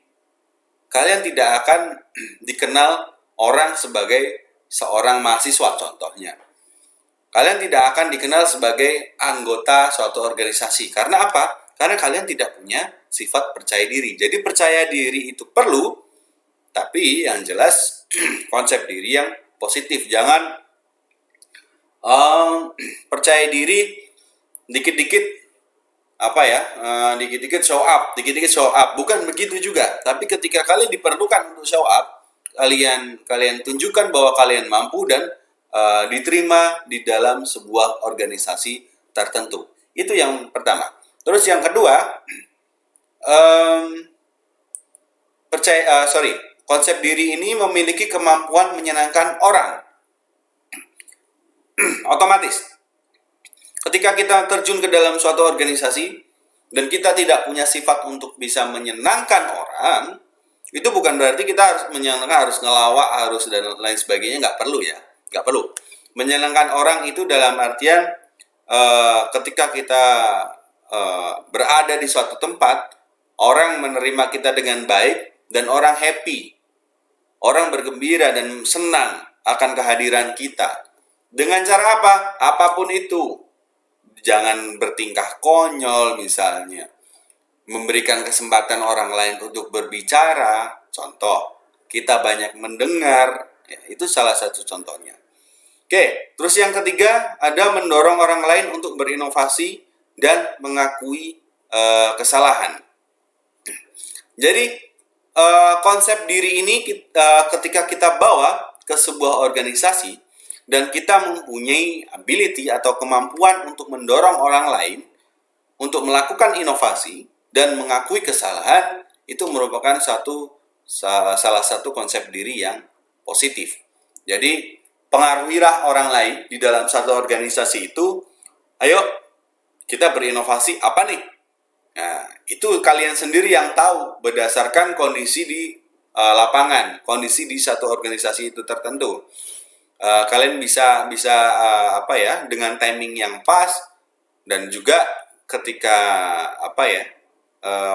kalian tidak akan dikenal orang sebagai seorang mahasiswa contohnya. Kalian tidak akan dikenal sebagai anggota suatu organisasi. Karena apa? Karena kalian tidak punya sifat percaya diri. Jadi percaya diri itu perlu, tapi yang jelas konsep diri yang positif. Jangan percaya diri dikit-dikit dikit-dikit show up, bukan begitu juga. Tapi ketika kalian diperlukan untuk show up, kalian tunjukkan bahwa kalian mampu dan diterima di dalam sebuah organisasi tertentu. Itu yang pertama. Terus yang kedua, konsep diri ini memiliki kemampuan menyenangkan orang. Otomatis, ketika kita terjun ke dalam suatu organisasi dan kita tidak punya sifat untuk bisa menyenangkan orang, itu bukan berarti kita harus menyenangkan, harus ngelawak, harus dan lain sebagainya. Nggak perlu ya, nggak perlu. Menyenangkan orang itu dalam artian ketika kita berada di suatu tempat, orang menerima kita dengan baik dan orang happy, orang bergembira dan senang akan kehadiran kita. Dengan cara apa? Apapun itu. Jangan bertingkah konyol misalnya. Memberikan kesempatan orang lain untuk berbicara. Contoh, kita banyak mendengar. Ya, itu salah satu contohnya. Oke, terus yang ketiga, ada mendorong orang lain untuk berinovasi dan mengakui kesalahan. Jadi, konsep diri ini ketika kita bawa ke sebuah organisasi, dan kita mempunyai ability atau kemampuan untuk mendorong orang lain untuk melakukan inovasi dan mengakui kesalahan, itu merupakan salah satu konsep diri yang positif. Jadi, pengaruhilah orang lain di dalam satu organisasi itu, ayo kita berinovasi apa nih? Nah, itu kalian sendiri yang tahu berdasarkan kondisi di lapangan, kondisi di satu organisasi itu tertentu. Kalian bisa dengan timing yang pas dan juga ketika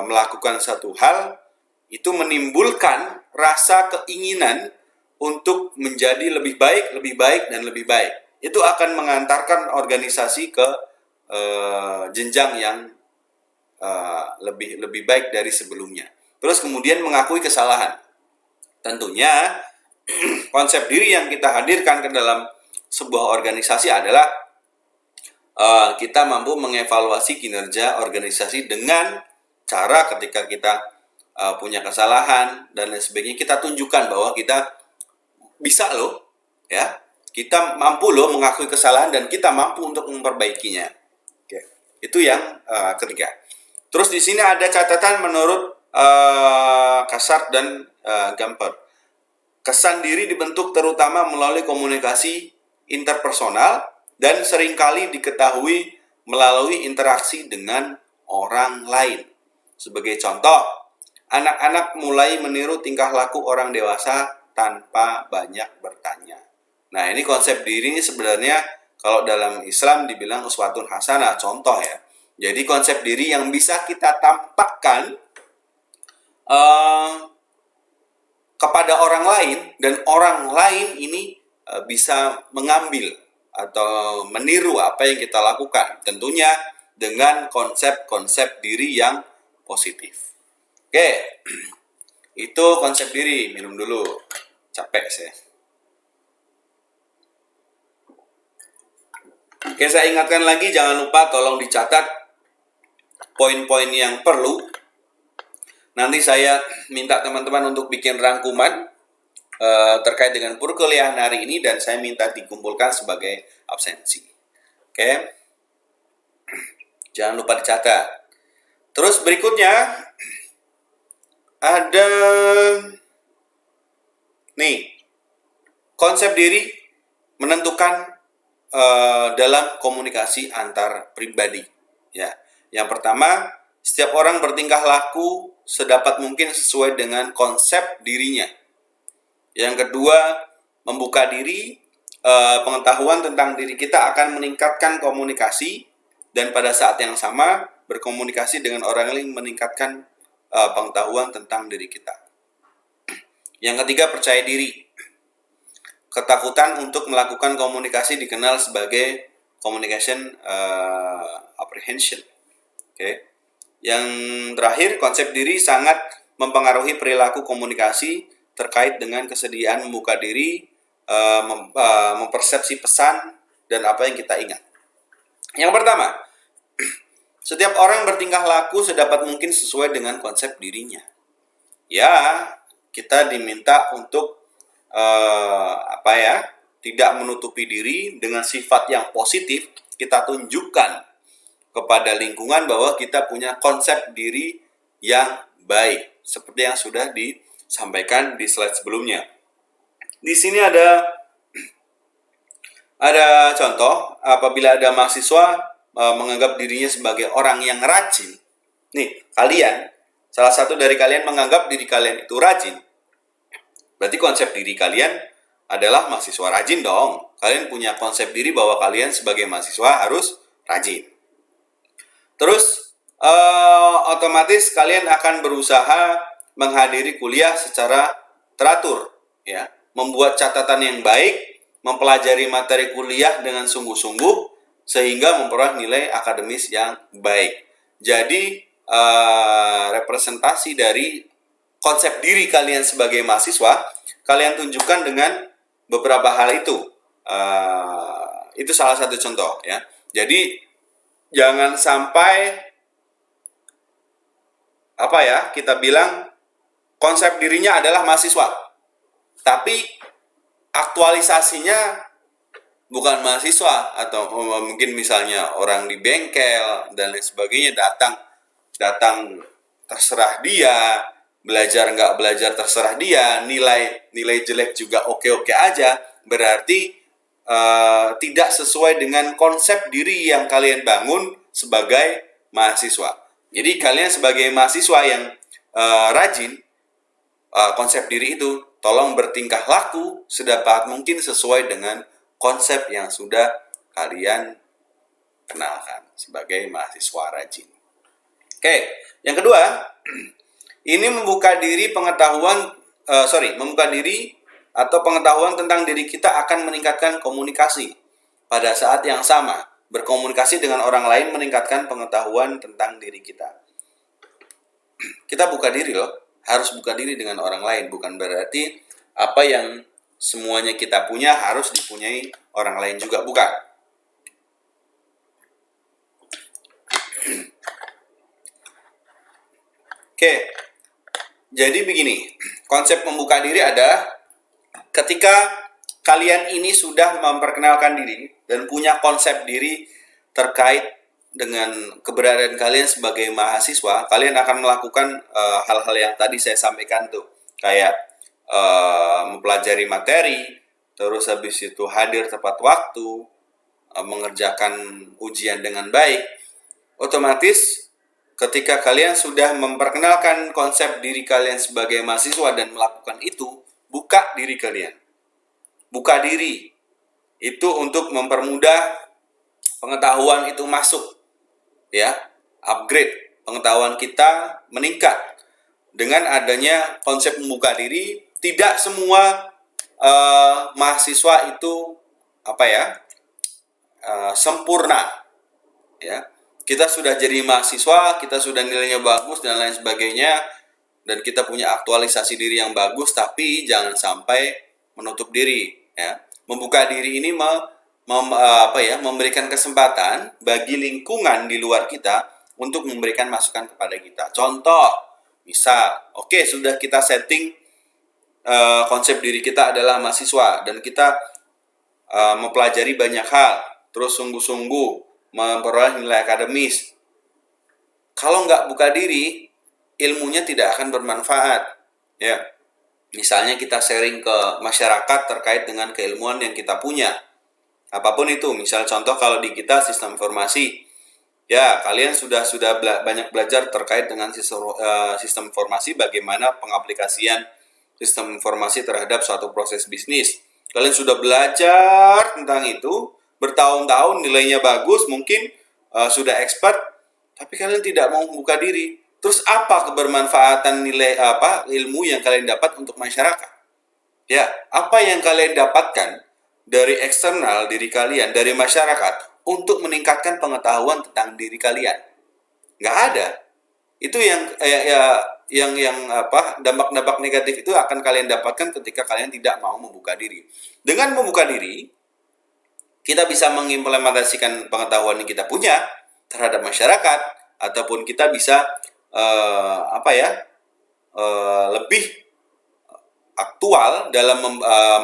melakukan satu hal itu menimbulkan rasa keinginan untuk menjadi lebih baik dan lebih baik. Itu akan mengantarkan organisasi ke jenjang yang lebih baik dari sebelumnya. Terus kemudian mengakui kesalahan. Tentunya konsep diri yang kita hadirkan ke dalam sebuah organisasi adalah kita mampu mengevaluasi kinerja organisasi dengan cara ketika kita punya kesalahan dan lain sebagainya, kita tunjukkan bahwa kita bisa loh, ya, kita mampu loh mengakui kesalahan dan kita mampu untuk memperbaikinya. Oke. Itu yang ketiga. Terus di sini ada catatan menurut Kasart dan Gamper. Kesan diri dibentuk terutama melalui komunikasi interpersonal dan seringkali diketahui melalui interaksi dengan orang lain. Sebagai contoh, anak-anak mulai meniru tingkah laku orang dewasa tanpa banyak bertanya. Nah, ini konsep diri ini sebenarnya kalau dalam Islam dibilang uswatun hasanah, contoh ya. Jadi konsep diri yang bisa kita tampakkan kepada orang lain dan orang lain ini bisa mengambil atau meniru apa yang kita lakukan, tentunya dengan konsep-konsep diri yang positif. Oke, itu konsep diri. Minum dulu, capek saya. Oke, saya ingatkan lagi, jangan lupa tolong dicatat poin-poin yang perlu. Nanti saya minta teman-teman untuk bikin rangkuman terkait dengan perkuliahan hari ini, dan saya minta dikumpulkan sebagai absensi. Oke, jangan lupa dicatat. Terus berikutnya ada nih, konsep diri menentukan dalam komunikasi antar pribadi. Ya, yang pertama, setiap orang bertingkah laku sedapat mungkin sesuai dengan konsep dirinya. Yang kedua, membuka diri, pengetahuan tentang diri kita akan meningkatkan komunikasi, dan pada saat yang sama berkomunikasi dengan orang lain meningkatkan pengetahuan tentang diri kita. Yang ketiga, percaya diri. Ketakutan untuk melakukan komunikasi dikenal sebagai communication apprehension. Oke. Yang terakhir, konsep diri sangat mempengaruhi perilaku komunikasi terkait dengan kesediaan membuka diri, mempersepsi pesan, dan apa yang kita ingat. Yang pertama, setiap orang bertingkah laku sedapat mungkin sesuai dengan konsep dirinya. Ya, kita diminta untuk tidak menutupi diri dengan sifat yang positif. Kita tunjukkan kepada lingkungan bahwa kita punya konsep diri yang baik, seperti yang sudah disampaikan di slide sebelumnya. Di sini ada contoh, apabila ada mahasiswa menganggap dirinya sebagai orang yang rajin. Nih, salah satu dari kalian menganggap diri kalian itu rajin. Berarti konsep diri kalian adalah mahasiswa rajin dong. Kalian punya konsep diri bahwa kalian sebagai mahasiswa harus rajin. Terus otomatis kalian akan berusaha menghadiri kuliah secara teratur, ya, membuat catatan yang baik, mempelajari materi kuliah dengan sungguh-sungguh sehingga memperoleh nilai akademis yang baik. Jadi representasi dari konsep diri kalian sebagai mahasiswa, kalian tunjukkan dengan beberapa hal itu. Itu salah satu contoh, ya. Jadi jangan sampai kita bilang konsep dirinya adalah mahasiswa, tapi aktualisasinya bukan mahasiswa, atau mungkin misalnya orang di bengkel dan lain sebagainya, datang terserah dia, belajar nggak belajar terserah dia, nilai jelek juga oke-oke aja, berarti tidak sesuai dengan konsep diri yang kalian bangun sebagai mahasiswa. Jadi kalian sebagai mahasiswa yang rajin, konsep diri itu tolong bertingkah laku sedapat mungkin sesuai dengan konsep yang sudah kalian kenalkan sebagai mahasiswa rajin. Oke, yang kedua, ini membuka diri atau pengetahuan tentang diri kita akan meningkatkan komunikasi. Pada saat yang sama, berkomunikasi dengan orang lain meningkatkan pengetahuan tentang diri kita. Kita buka diri loh, harus buka diri dengan orang lain. Bukan berarti apa yang semuanya kita punya harus dipunyai orang lain juga, bukan. Oke, jadi begini, konsep membuka diri adalah ketika kalian ini sudah memperkenalkan diri dan punya konsep diri terkait dengan keberadaan kalian sebagai mahasiswa, kalian akan melakukan hal-hal yang tadi saya sampaikan tuh, kayak mempelajari materi, terus habis itu hadir tepat waktu, mengerjakan ujian dengan baik. Otomatis ketika kalian sudah memperkenalkan konsep diri kalian sebagai mahasiswa dan melakukan itu, buka diri kalian. Buka diri itu untuk mempermudah pengetahuan itu masuk, ya, upgrade pengetahuan kita meningkat. Dengan adanya konsep membuka diri, tidak semua mahasiswa itu sempurna, ya. Kita sudah jadi mahasiswa, kita sudah nilainya bagus dan lain sebagainya, dan kita punya aktualisasi diri yang bagus, tapi jangan sampai menutup diri, ya. Membuka diri ini memberikan kesempatan bagi lingkungan di luar kita untuk memberikan masukan kepada kita. Contoh, misal, oke, sudah kita setting konsep diri kita adalah mahasiswa dan kita mempelajari banyak hal, terus sungguh-sungguh memperoleh nilai akademis. Kalau nggak buka diri, ilmunya tidak akan bermanfaat. Ya, misalnya kita sharing ke masyarakat terkait dengan keilmuan yang kita punya. Apapun itu, misal contoh kalau di kita sistem informasi, ya kalian sudah banyak belajar terkait dengan sistem informasi, bagaimana pengaplikasian sistem informasi terhadap suatu proses bisnis. Kalian sudah belajar tentang itu bertahun-tahun, nilainya bagus, mungkin sudah expert, tapi kalian tidak mau membuka diri. Terus apa kebermanfaatan ilmu yang kalian dapat untuk masyarakat? Ya, apa yang kalian dapatkan dari eksternal diri kalian, dari masyarakat untuk meningkatkan pengetahuan tentang diri kalian? Nggak ada. Itu dampak-dampak negatif itu akan kalian dapatkan ketika kalian tidak mau membuka diri. Dengan membuka diri, kita bisa mengimplementasikan pengetahuan yang kita punya terhadap masyarakat, ataupun kita bisa lebih aktual dalam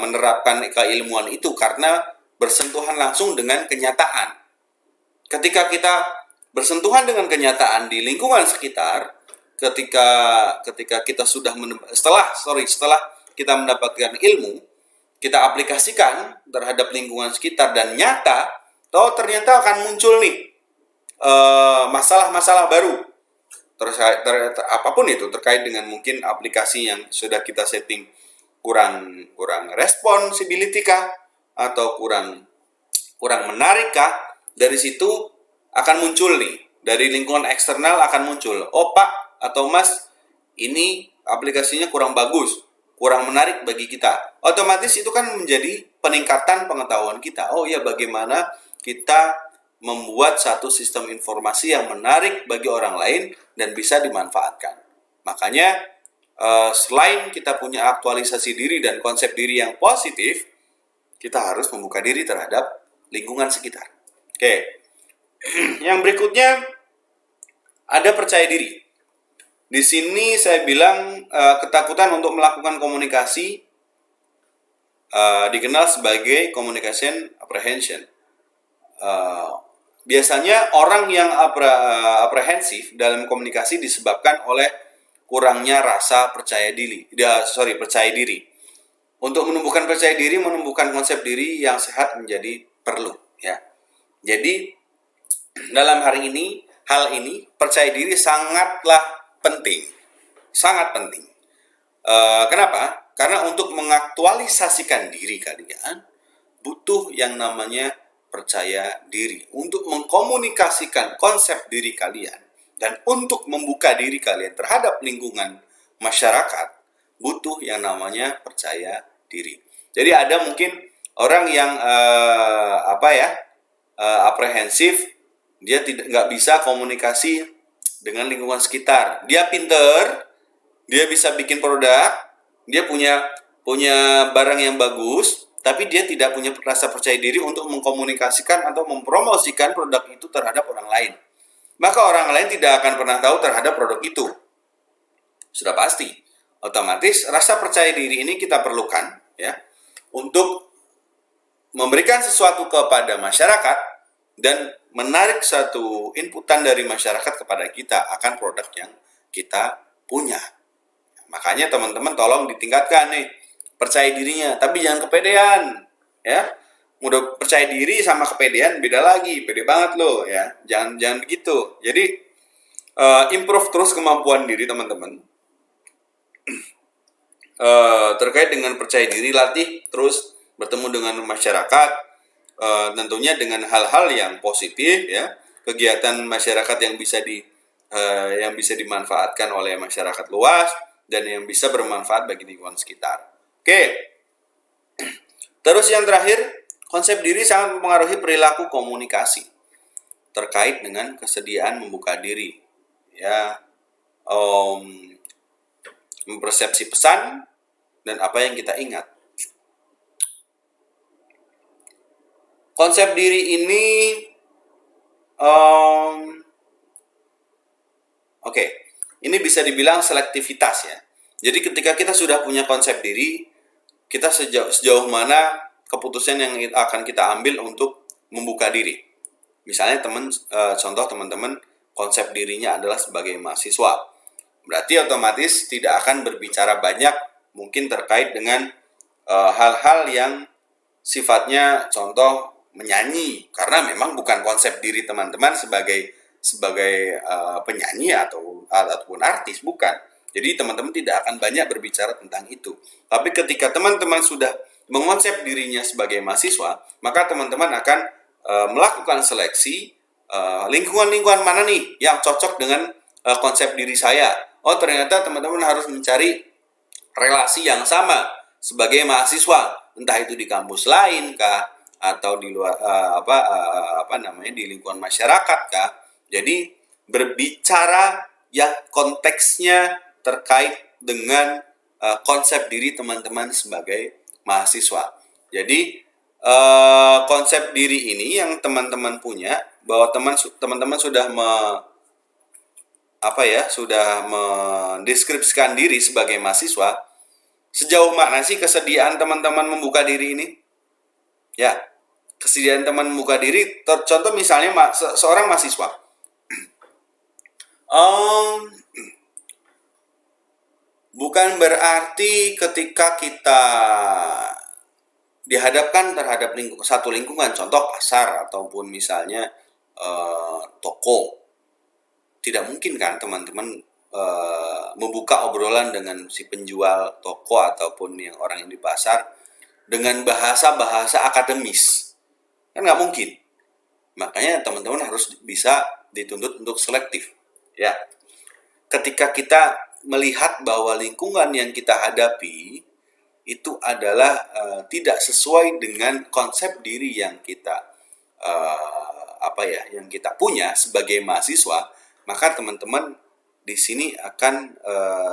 menerapkan keilmuan itu karena bersentuhan langsung dengan kenyataan. Ketika kita bersentuhan dengan kenyataan di lingkungan sekitar, ketika kita setelah kita mendapatkan ilmu, kita aplikasikan terhadap lingkungan sekitar dan nyata, ternyata akan muncul nih masalah-masalah baru apapun itu, terkait dengan mungkin aplikasi yang sudah kita setting kurang responsibility kah, atau kurang menarik kah. Dari situ akan muncul nih, dari lingkungan eksternal akan muncul, oh Pak atau Mas, ini aplikasinya kurang bagus, kurang menarik bagi kita. Otomatis itu kan menjadi peningkatan pengetahuan kita. Oh ya, bagaimana kita membuat satu sistem informasi yang menarik bagi orang lain dan bisa dimanfaatkan. Makanya selain kita punya aktualisasi diri dan konsep diri yang positif, kita harus membuka diri terhadap lingkungan sekitar. Oke. Yang berikutnya ada percaya diri. Di sini saya bilang ketakutan untuk melakukan komunikasi dikenal sebagai communication apprehension. Biasanya orang yang aprehensif dalam komunikasi disebabkan oleh kurangnya rasa percaya diri. Untuk menumbuhkan percaya diri, menumbuhkan konsep diri yang sehat menjadi perlu. Ya. Jadi dalam hal ini percaya diri sangatlah penting, sangat penting. Kenapa? Karena untuk mengaktualisasikan diri kalian butuh yang namanya percaya diri, untuk mengkomunikasikan konsep diri kalian dan untuk membuka diri kalian terhadap lingkungan masyarakat butuh yang namanya percaya diri. Jadi ada mungkin orang yang aprehensif, dia nggak bisa komunikasi dengan lingkungan sekitar. Dia pinter, dia bisa bikin produk, dia punya barang yang bagus, tapi dia tidak punya rasa percaya diri untuk mengkomunikasikan atau mempromosikan produk itu terhadap orang lain. Maka orang lain tidak akan pernah tahu terhadap produk itu. Sudah pasti. Otomatis rasa percaya diri ini kita perlukan ya untuk memberikan sesuatu kepada masyarakat dan menarik satu inputan dari masyarakat kepada kita akan produk yang kita punya. Makanya teman-teman tolong ditingkatkan nih percaya dirinya, tapi jangan kepedean, ya. Udah percaya diri sama kepedean beda lagi, pede banget loh, ya. Jangan begitu. Jadi improve terus kemampuan diri teman-teman. Terkait dengan percaya diri, latih terus bertemu dengan masyarakat, tentunya dengan hal-hal yang positif, ya. Kegiatan masyarakat yang bisa dimanfaatkan oleh masyarakat luas dan yang bisa bermanfaat bagi lingkungan sekitar. Oke. Terus yang terakhir, konsep diri sangat mempengaruhi perilaku komunikasi terkait dengan kesediaan membuka diri. Ya, mempersepsi pesan dan apa yang kita ingat. Konsep diri ini oke, ini bisa dibilang selektivitas ya. Jadi ketika kita sudah punya konsep diri, kita sejauh mana keputusan yang akan kita ambil untuk membuka diri. Misalnya contoh teman-teman konsep dirinya adalah sebagai mahasiswa. Berarti otomatis tidak akan berbicara banyak mungkin terkait dengan hal-hal yang sifatnya contoh menyanyi, karena memang bukan konsep diri teman-teman sebagai penyanyi ataupun artis, bukan. Jadi teman-teman tidak akan banyak berbicara tentang itu. Tapi ketika teman-teman sudah mengonsep dirinya sebagai mahasiswa, maka teman-teman akan melakukan seleksi lingkungan-lingkungan mana nih yang cocok dengan konsep diri saya. Oh, ternyata teman-teman harus mencari relasi yang sama sebagai mahasiswa, entah itu di kampus lain kah atau di luar di lingkungan masyarakat kah. Jadi berbicara yang konteksnya terkait dengan konsep diri teman-teman sebagai mahasiswa. Jadi konsep diri ini yang teman-teman punya, bahwa teman-teman sudah sudah mendeskripsikan diri sebagai mahasiswa. Sejauh mana sih kesediaan teman-teman membuka diri ini? Ya, kesediaan teman membuka diri. Contoh misalnya seorang mahasiswa. Bukan berarti ketika kita dihadapkan terhadap satu lingkungan, contoh pasar ataupun misalnya toko, tidak mungkin kan teman-teman membuka obrolan dengan si penjual toko ataupun yang orang yang di pasar dengan bahasa-bahasa akademis, kan nggak mungkin. Makanya teman-teman harus bisa dituntut untuk selektif ya. Ketika kita melihat bahwa lingkungan yang kita hadapi itu adalah tidak sesuai dengan konsep diri yang kita yang kita punya sebagai mahasiswa, maka teman-teman di sini akan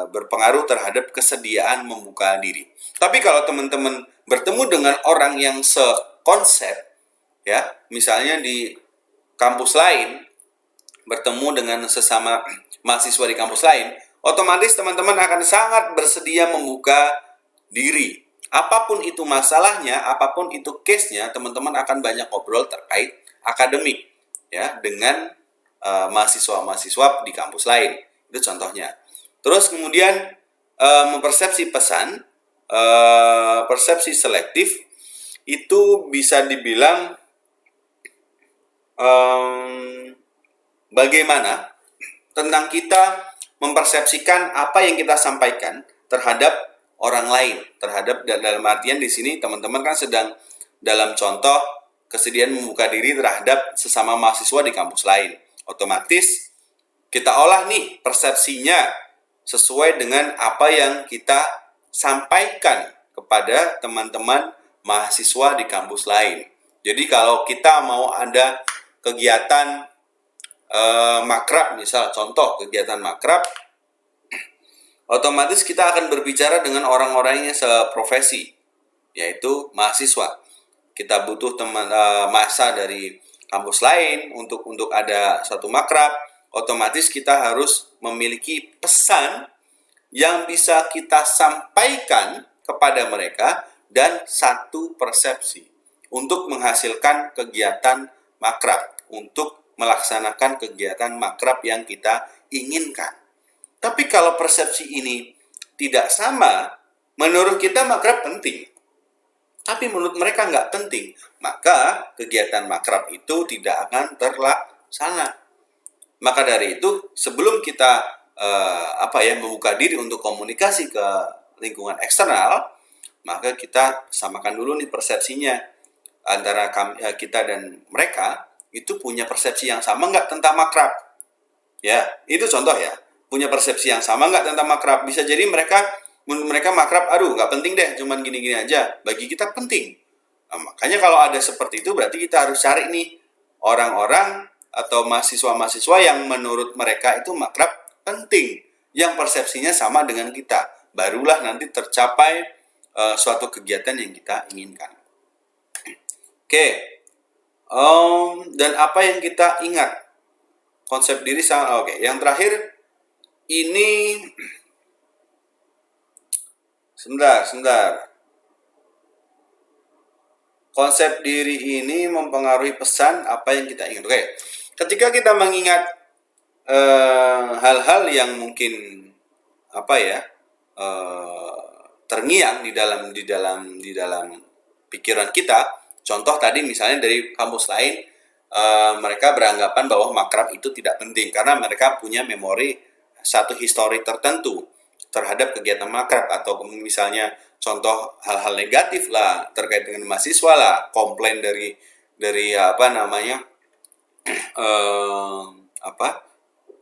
berpengaruh terhadap kesediaan membuka diri. Tapi kalau teman-teman bertemu dengan orang yang sekonsep, ya, misalnya di kampus lain, bertemu dengan sesama mahasiswa di kampus lain, otomatis teman-teman akan sangat bersedia membuka diri. Apapun itu masalahnya, apapun itu case-nya, teman-teman akan banyak ngobrol terkait akademik ya dengan mahasiswa-mahasiswa di kampus lain. Itu contohnya. Terus kemudian mempersepsi pesan, persepsi selektif itu bisa dibilang bagaimana tentang kita mempersepsikan apa yang kita sampaikan terhadap orang lain, terhadap dalam artian di sini teman-teman kan sedang dalam contoh kesediaan membuka diri terhadap sesama mahasiswa di kampus lain. Otomatis kita olah nih persepsinya sesuai dengan apa yang kita sampaikan kepada teman-teman mahasiswa di kampus lain. Jadi kalau kita mau ada kegiatan makrab, misal contoh kegiatan makrab, otomatis kita akan berbicara dengan orang-orang yang seprofesi, yaitu mahasiswa. Kita butuh masa dari kampus lain untuk ada satu makrab, otomatis kita harus memiliki pesan yang bisa kita sampaikan kepada mereka dan satu persepsi untuk menghasilkan kegiatan makrab, untuk melaksanakan kegiatan makrab yang kita inginkan. Tapi kalau persepsi ini tidak sama, menurut kita makrab penting, tapi menurut mereka nggak penting, maka kegiatan makrab itu tidak akan terlaksana. Maka dari itu, sebelum kita membuka diri untuk komunikasi ke lingkungan eksternal, maka kita samakan dulu nih persepsinya antara kita dan mereka. Itu punya persepsi yang sama nggak tentang makrab? Ya, itu contoh ya. Punya persepsi yang sama nggak tentang makrab? Bisa jadi mereka makrab, aduh nggak penting deh, cuman gini-gini aja. Bagi kita penting. Nah, makanya kalau ada seperti itu berarti kita harus cari nih orang-orang atau mahasiswa-mahasiswa yang menurut mereka itu makrab penting, yang persepsinya sama dengan kita. Barulah nanti tercapai suatu kegiatan yang kita inginkan. Oke. Dan apa yang kita ingat? Konsep diri sangat oke. Yang terakhir ini sebentar. Konsep diri ini mempengaruhi pesan apa yang kita ingat. Oke. Ketika kita mengingat hal-hal yang mungkin terngiang di dalam pikiran kita. Contoh tadi misalnya dari kampus lain, mereka beranggapan bahwa makrab itu tidak penting karena mereka punya memori satu histori tertentu terhadap kegiatan makrab, atau misalnya contoh hal-hal negatif lah terkait dengan mahasiswa lah, komplain dari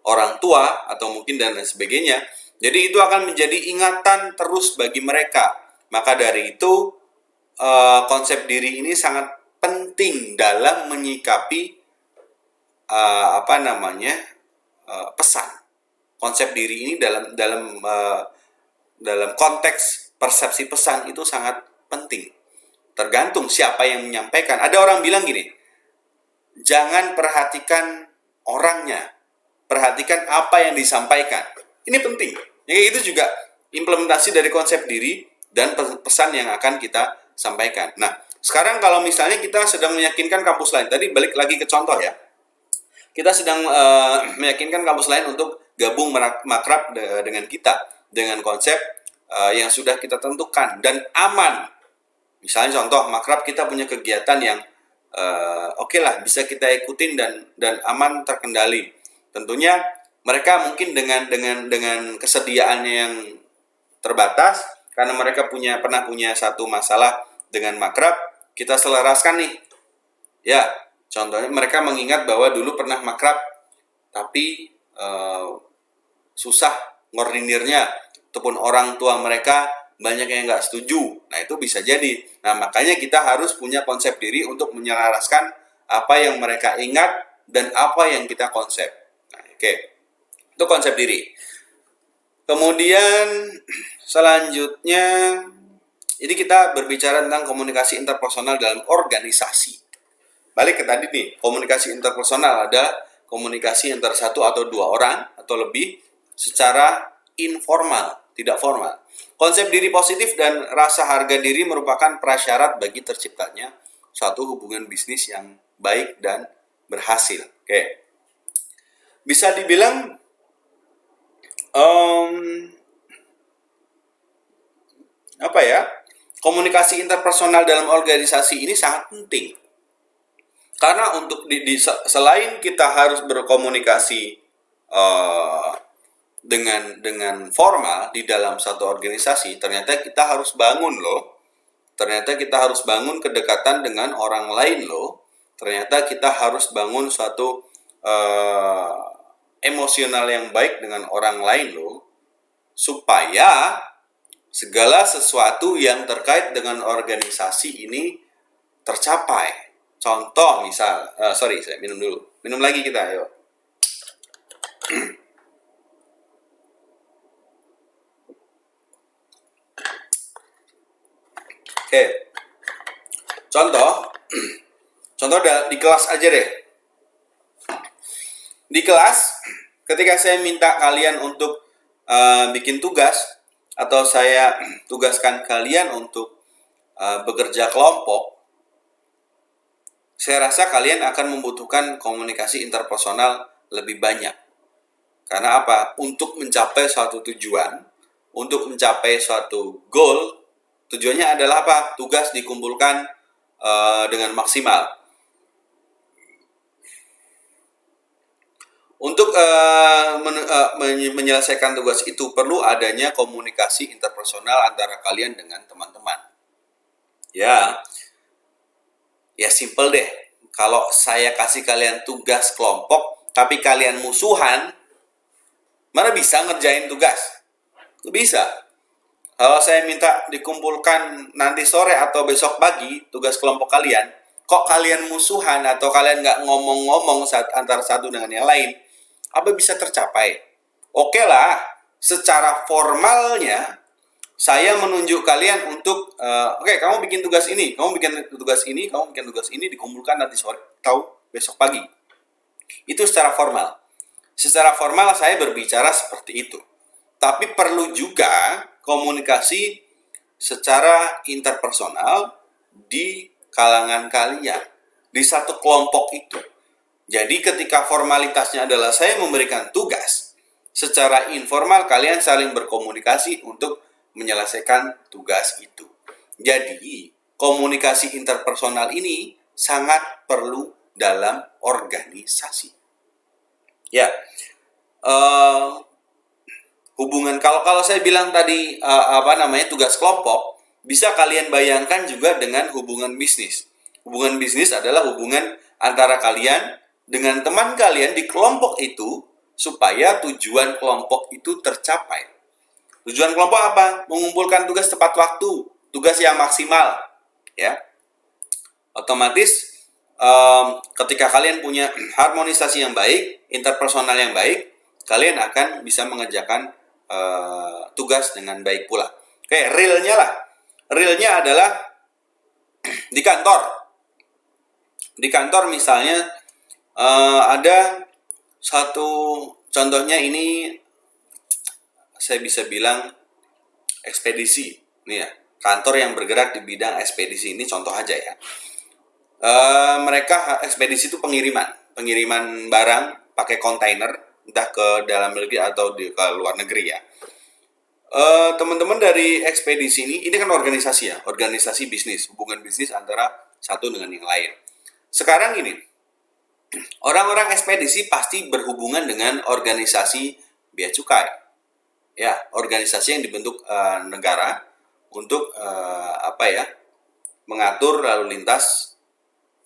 orang tua atau mungkin dan lain sebagainya. Jadi itu akan menjadi ingatan terus bagi mereka. Maka dari itu konsep diri ini sangat penting dalam menyikapi pesan. Konsep diri ini dalam konteks persepsi pesan itu sangat penting. Tergantung siapa yang menyampaikan. Ada orang bilang gini, jangan perhatikan orangnya, perhatikan apa yang disampaikan. Ini penting. Jadi itu juga implementasi dari konsep diri dan pesan yang akan kita sampaikan. Nah, sekarang kalau misalnya kita sedang meyakinkan kampus lain, tadi balik lagi ke contoh ya, kita sedang meyakinkan kampus lain untuk gabung makrab dengan kita, dengan konsep yang sudah kita tentukan dan aman. Misalnya contoh makrab kita punya kegiatan yang oke lah bisa kita ikutin dan aman, terkendali. Tentunya mereka mungkin dengan kesediaannya yang terbatas, karena mereka pernah punya satu masalah dengan makrab, kita selaraskan nih. Ya, contohnya mereka mengingat bahwa dulu pernah makrab tapi susah ngordinirnya, ataupun orang tua mereka banyak yang nggak setuju. Nah, itu bisa jadi. Nah, makanya kita harus punya konsep diri untuk menyelaraskan apa yang mereka ingat dan apa yang kita konsep. Nah, oke. Itu konsep diri. Kemudian selanjutnya, ini kita berbicara tentang komunikasi interpersonal dalam organisasi. Balik ke tadi nih, komunikasi interpersonal ada komunikasi antara satu atau dua orang atau lebih secara informal, tidak formal. Konsep diri positif dan rasa harga diri merupakan prasyarat bagi terciptanya suatu hubungan bisnis yang baik dan berhasil. Oke. Bisa dibilang komunikasi interpersonal dalam organisasi ini sangat penting. Karena untuk selain kita harus berkomunikasi dengan formal di dalam satu organisasi, ternyata kita harus bangun loh. Ternyata kita harus bangun kedekatan dengan orang lain loh. Ternyata kita harus bangun suatu emosional yang baik dengan orang lain loh. Supaya segala sesuatu yang terkait dengan organisasi ini tercapai. Contoh misal, saya minum dulu. Minum lagi kita, ayo. Oke. Contoh di kelas aja deh. Di kelas, ketika saya minta kalian untuk bikin tugas, atau saya tugaskan kalian untuk bekerja kelompok, saya rasa kalian akan membutuhkan komunikasi interpersonal lebih banyak. Karena apa? Untuk mencapai suatu tujuan, untuk mencapai suatu goal, tujuannya adalah apa? Tugas dikumpulkan dengan maksimal. Untuk menyelesaikan tugas itu perlu adanya komunikasi interpersonal antara kalian dengan teman-teman. Ya simple deh. Kalau saya kasih kalian tugas kelompok, tapi kalian musuhan, mana bisa ngerjain tugas? Bisa. Kalau saya minta dikumpulkan nanti sore atau besok pagi tugas kelompok kalian, kok kalian musuhan atau kalian nggak ngomong-ngomong antara satu dengan yang lain, apa bisa tercapai? Oke lah, secara formalnya saya menunjuk kalian untuk, kamu bikin tugas ini, kamu bikin tugas ini, dikumpulkan nanti sore. atau besok pagi. Itu secara formal. Secara formal saya berbicara seperti itu. Tapi perlu juga komunikasi secara interpersonal di kalangan kalian, di satu kelompok itu. Jadi ketika formalitasnya adalah saya memberikan tugas, secara informal kalian saling berkomunikasi untuk menyelesaikan tugas itu. Jadi komunikasi interpersonal ini sangat perlu dalam organisasi. Ya, hubungan kalau saya bilang tadi tugas kelompok, bisa kalian bayangkan juga dengan hubungan bisnis. Hubungan bisnis adalah hubungan antara kalian dengan teman kalian di kelompok itu supaya tujuan kelompok itu tercapai. Tujuan kelompok apa? Mengumpulkan tugas tepat waktu, tugas yang maksimal, ya. Otomatis ketika kalian punya harmonisasi yang baik, interpersonal yang baik, kalian akan bisa mengerjakan tugas dengan baik pula. Oke, realnya lah. Realnya adalah di kantor. Di kantor misalnya ada satu contohnya ini saya bisa bilang ekspedisi. Nih ya, kantor yang bergerak di bidang ekspedisi ini contoh aja ya. Mereka ekspedisi itu pengiriman barang pakai kontainer entah ke dalam negeri atau ke luar negeri ya. Teman-teman dari ekspedisi ini kan organisasi ya, organisasi bisnis, hubungan bisnis antara satu dengan yang lain. Sekarang ini orang-orang ekspedisi pasti berhubungan dengan organisasi bea cukai, ya, organisasi yang dibentuk negara untuk mengatur lalu lintas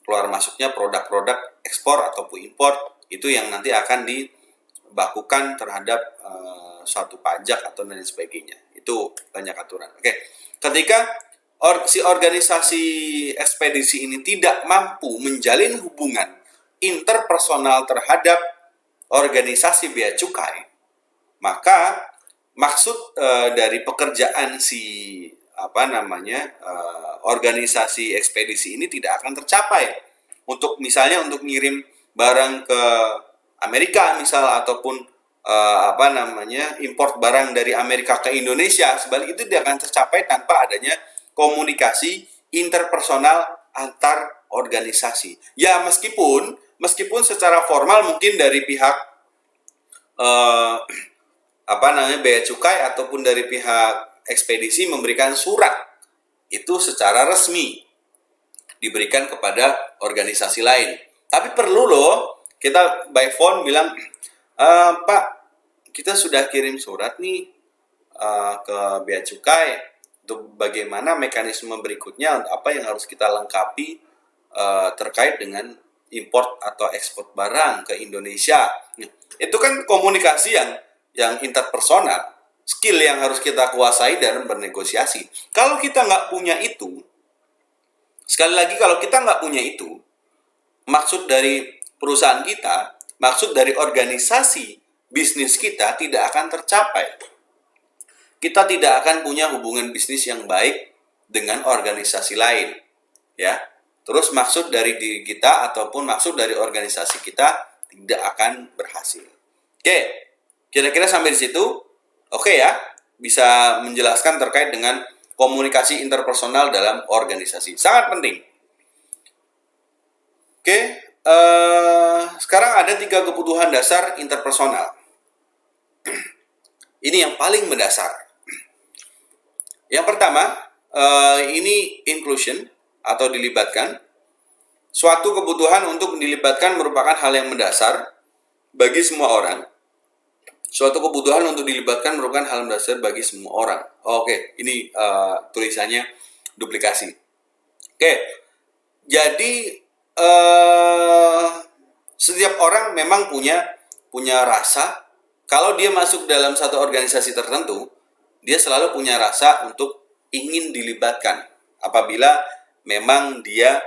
keluar masuknya produk-produk ekspor ataupun impor, itu yang nanti akan dibakukan terhadap suatu pajak atau lain sebagainya. Itu banyak aturan. Oke, ketika si organisasi ekspedisi ini tidak mampu menjalin hubungan interpersonal terhadap organisasi bea cukai, maka maksud dari pekerjaan si organisasi ekspedisi ini tidak akan tercapai. Untuk misalnya untuk ngirim barang ke Amerika misal, ataupun import barang dari Amerika ke Indonesia, sebalik itu tidak akan tercapai tanpa adanya komunikasi interpersonal antar organisasi. Ya, meskipun secara formal mungkin dari pihak bea cukai ataupun dari pihak ekspedisi memberikan surat itu secara resmi diberikan kepada organisasi lain. Tapi perlu loh kita by phone bilang, Pak, kita sudah kirim surat nih ke bea cukai untuk bagaimana mekanisme berikutnya, apa yang harus kita lengkapi terkait dengan import atau ekspor barang ke Indonesia. Itu kan komunikasi yang interpersonal, skill yang harus kita kuasai dalam bernegosiasi. Kalau kita nggak punya itu, sekali lagi kalau kita nggak punya itu, maksud dari perusahaan kita, maksud dari organisasi bisnis kita tidak akan tercapai. Kita tidak akan punya hubungan bisnis yang baik dengan organisasi lain, ya. Terus maksud dari diri kita ataupun maksud dari organisasi kita tidak akan berhasil. Oke, kira-kira sampai di situ, oke ya, bisa menjelaskan terkait dengan komunikasi interpersonal dalam organisasi. Sangat penting. Oke, sekarang ada 3 kebutuhan dasar interpersonal. Ini yang paling mendasar. Yang pertama, ini inclusion atau dilibatkan. Suatu kebutuhan untuk dilibatkan merupakan hal yang mendasar bagi semua orang. Suatu kebutuhan untuk dilibatkan merupakan hal mendasar bagi semua orang. Oke, ini tulisannya duplikasi. Oke, jadi setiap orang memang punya rasa. Kalau dia masuk dalam satu organisasi tertentu, dia selalu punya rasa untuk ingin dilibatkan. Apabila memang dia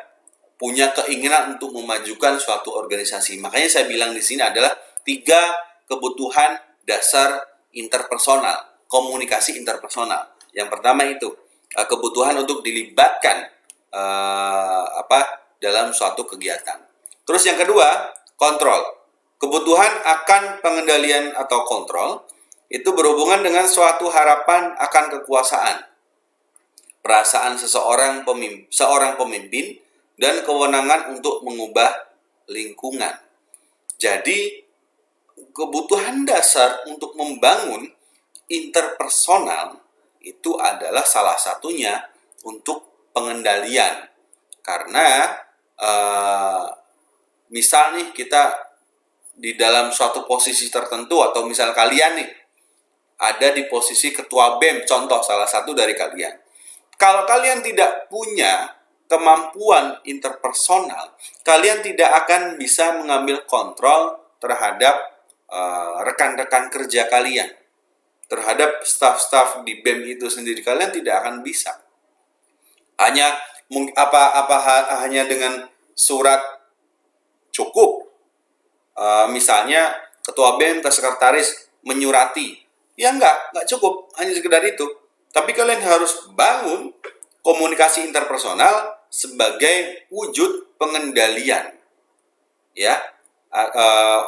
punya keinginan untuk memajukan suatu organisasi. Makanya saya bilang di sini adalah 3 kebutuhan dasar interpersonal, komunikasi interpersonal. Yang pertama itu kebutuhan untuk dilibatkan dalam suatu kegiatan. Terus yang kedua, kontrol. Kebutuhan akan pengendalian atau kontrol itu berhubungan dengan suatu harapan akan kekuasaan, perasaan seorang pemimpin dan kewenangan untuk mengubah lingkungan. Jadi, kebutuhan dasar untuk membangun interpersonal itu adalah salah satunya untuk pengendalian. Karena misal nih kita di dalam suatu posisi tertentu, atau misal kalian nih ada di posisi ketua BEM, contoh salah satu dari kalian. Kalau kalian tidak punya kemampuan interpersonal, kalian tidak akan bisa mengambil kontrol terhadap rekan-rekan kerja kalian, terhadap staf-staf di BEM itu sendiri. Kalian tidak akan bisa. Hanya dengan surat cukup. Misalnya ketua BEM ke sekretaris menyurati, ya nggak cukup hanya sekedar itu. Tapi kalian harus bangun komunikasi interpersonal sebagai wujud pengendalian, ya,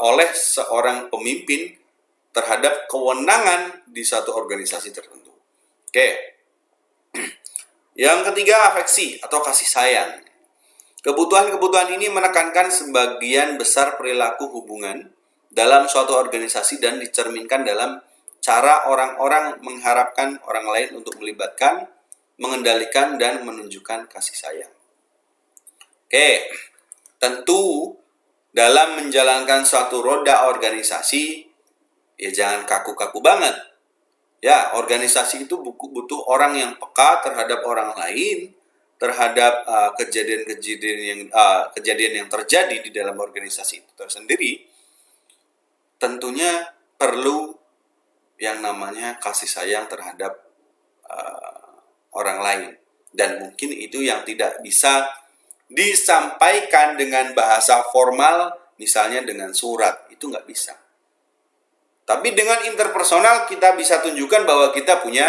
oleh seorang pemimpin terhadap kewenangan di satu organisasi tertentu. Oke. Yang ketiga, afeksi atau kasih sayang. Kebutuhan-kebutuhan ini menekankan sebagian besar perilaku hubungan dalam suatu organisasi dan dicerminkan dalam cara orang-orang mengharapkan orang lain untuk melibatkan, mengendalikan, dan menunjukkan kasih sayang. Oke, tentu dalam menjalankan suatu roda organisasi, ya jangan kaku-kaku banget. Ya, organisasi itu butuh orang yang peka terhadap orang lain, terhadap kejadian yang terjadi di dalam organisasi itu tersendiri. Tentunya perlu yang namanya kasih sayang terhadap orang lain, dan mungkin itu yang tidak bisa disampaikan dengan bahasa formal, misalnya dengan surat, itu nggak bisa. Tapi dengan interpersonal kita bisa tunjukkan bahwa kita punya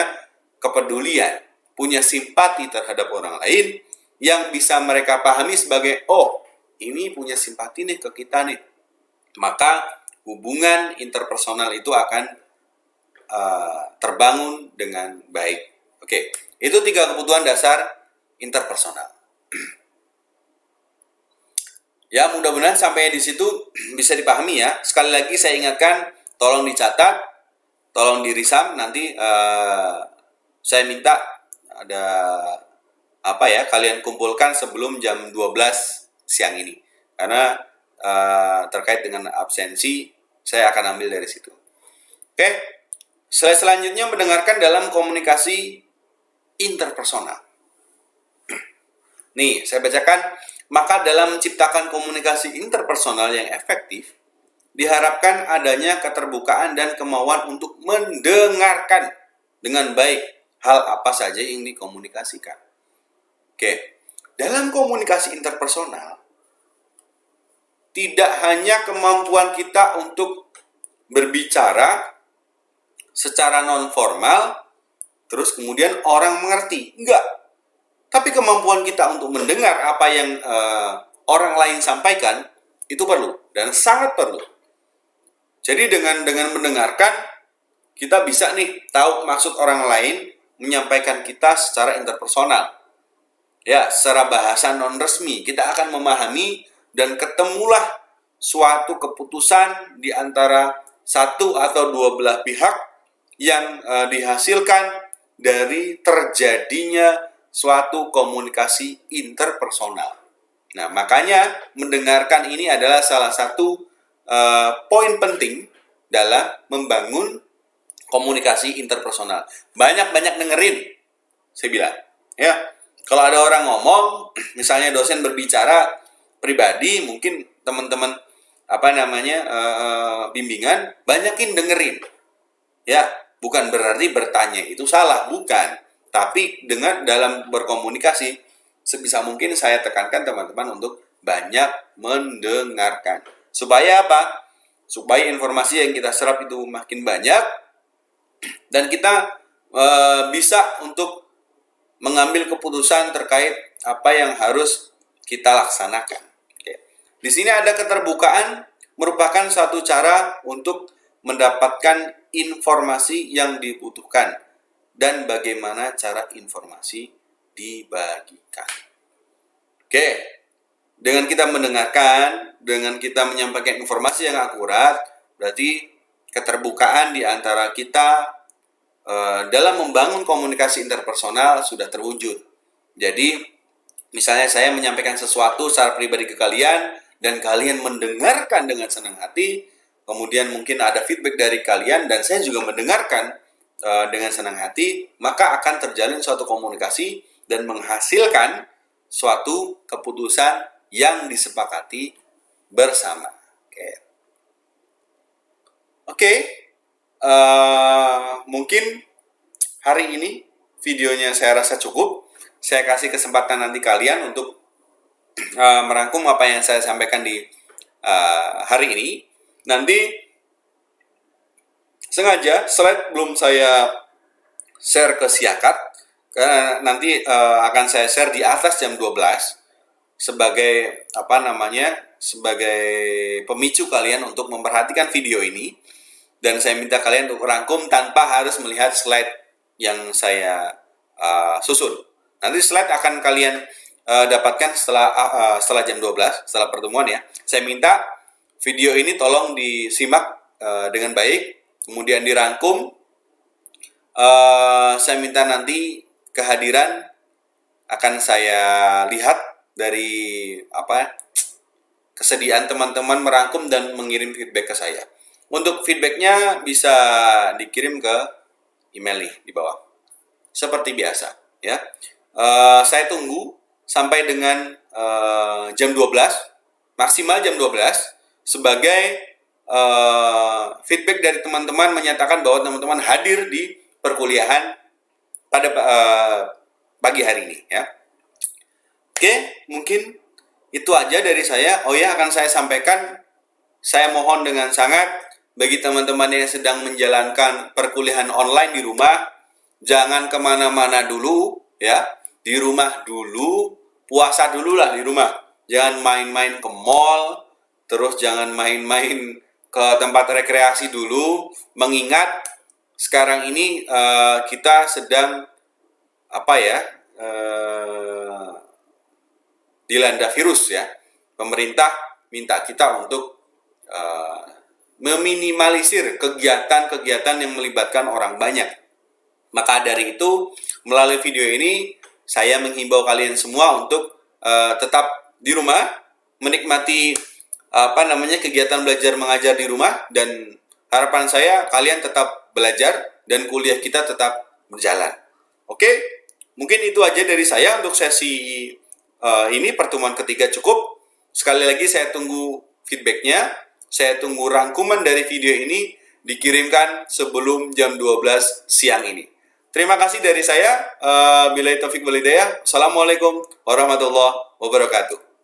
kepedulian, punya simpati terhadap orang lain yang bisa mereka pahami sebagai, oh, ini punya simpati nih ke kita nih. Maka hubungan interpersonal itu akan terbangun dengan baik. Oke, itu 3 kebutuhan dasar interpersonal. Ya, mudah-mudahan sampai di situ bisa dipahami ya. Sekali lagi saya ingatkan, tolong dicatat, tolong dirisam. Nanti saya minta ada kalian kumpulkan sebelum jam 12 siang ini. Karena terkait dengan absensi, saya akan ambil dari situ. Oke. Selanjutnya mendengarkan dalam komunikasi interpersonal. Nih, saya bacakan. Maka dalam menciptakan komunikasi interpersonal yang efektif, diharapkan adanya keterbukaan dan kemauan untuk mendengarkan dengan baik hal apa saja yang dikomunikasikan. Oke, dalam komunikasi interpersonal, tidak hanya kemampuan kita untuk berbicara secara non-formal, terus kemudian orang mengerti. Enggak. Tapi kemampuan kita untuk mendengar apa yang orang lain sampaikan, itu perlu, dan sangat perlu. Jadi dengan mendengarkan, kita bisa nih tahu maksud orang lain menyampaikan kita secara interpersonal. Ya, secara bahasa non-resmi, kita akan memahami dan ketemulah suatu keputusan di antara satu atau dua belah pihak yang dihasilkan dari terjadinya suatu komunikasi interpersonal. Nah, makanya mendengarkan ini adalah salah satu poin penting dalam membangun komunikasi interpersonal. Banyak-banyak dengerin, saya bilang. Ya, kalau ada orang ngomong, misalnya dosen berbicara pribadi, mungkin teman-teman bimbingan, banyakin dengerin. Ya, bukan berarti bertanya itu salah, bukan. Tapi dalam berkomunikasi, sebisa mungkin saya tekankan teman-teman untuk banyak mendengarkan. Supaya apa? Supaya informasi yang kita serap itu makin banyak, dan kita bisa untuk mengambil keputusan terkait apa yang harus kita laksanakan. Oke. Di sini ada keterbukaan merupakan suatu cara untuk mendapatkan informasi yang dibutuhkan dan bagaimana cara informasi dibagikan. Oke, dengan kita mendengarkan, dengan kita menyampaikan informasi yang akurat, berarti keterbukaan di antara kita dalam membangun komunikasi interpersonal sudah terwujud. Jadi, misalnya saya menyampaikan sesuatu secara pribadi ke kalian, dan kalian mendengarkan dengan senang hati, kemudian mungkin ada feedback dari kalian, dan saya juga mendengarkan dengan senang hati, maka akan terjalin suatu komunikasi dan menghasilkan suatu keputusan yang disepakati bersama. Oke. Mungkin hari ini videonya saya rasa cukup. Saya kasih kesempatan nanti kalian untuk merangkum apa yang saya sampaikan di hari ini. Nanti sengaja slide belum saya share ke Siakat, karena nanti akan saya share di atas jam 12 sebagai sebagai pemicu kalian untuk memperhatikan video ini, dan saya minta kalian untuk rangkum tanpa harus melihat slide yang saya susun. Nanti slide akan kalian dapatkan setelah jam 12, setelah pertemuan ya. Saya minta video ini tolong disimak dengan baik, kemudian dirangkum. Saya minta nanti kehadiran akan saya lihat dari kesediaan teman-teman merangkum dan mengirim feedback ke saya. Untuk feedbacknya bisa dikirim ke email nih di bawah. Seperti biasa ya. Saya tunggu sampai dengan jam 12, maksimal jam 12, sebagai feedback dari teman-teman menyatakan bahwa teman-teman hadir di perkuliahan pada pagi hari ini ya. Oke, mungkin itu aja dari saya. Oh ya, akan saya sampaikan, saya mohon dengan sangat bagi teman-teman yang sedang menjalankan perkuliahan online di rumah, jangan kemana-mana dulu ya. Di rumah dulu, puasa dulu lah di rumah. Jangan main-main ke mall, terus jangan main-main ke tempat rekreasi dulu, mengingat sekarang ini kita sedang dilanda virus ya. Pemerintah minta kita untuk meminimalisir kegiatan-kegiatan yang melibatkan orang banyak. Maka dari itu, melalui video ini saya menghimbau kalian semua untuk tetap di rumah, menikmati kegiatan belajar mengajar di rumah, dan harapan saya kalian tetap belajar dan kuliah kita tetap berjalan. Oke, mungkin itu aja dari saya untuk sesi ini, pertemuan ketiga cukup. Sekali lagi saya tunggu feedbacknya, saya tunggu rangkuman dari video ini dikirimkan sebelum jam 12 siang ini. Terima kasih dari saya. Billahi taufiq wal hidayah. Assalamualaikum warahmatullahi wabarakatuh.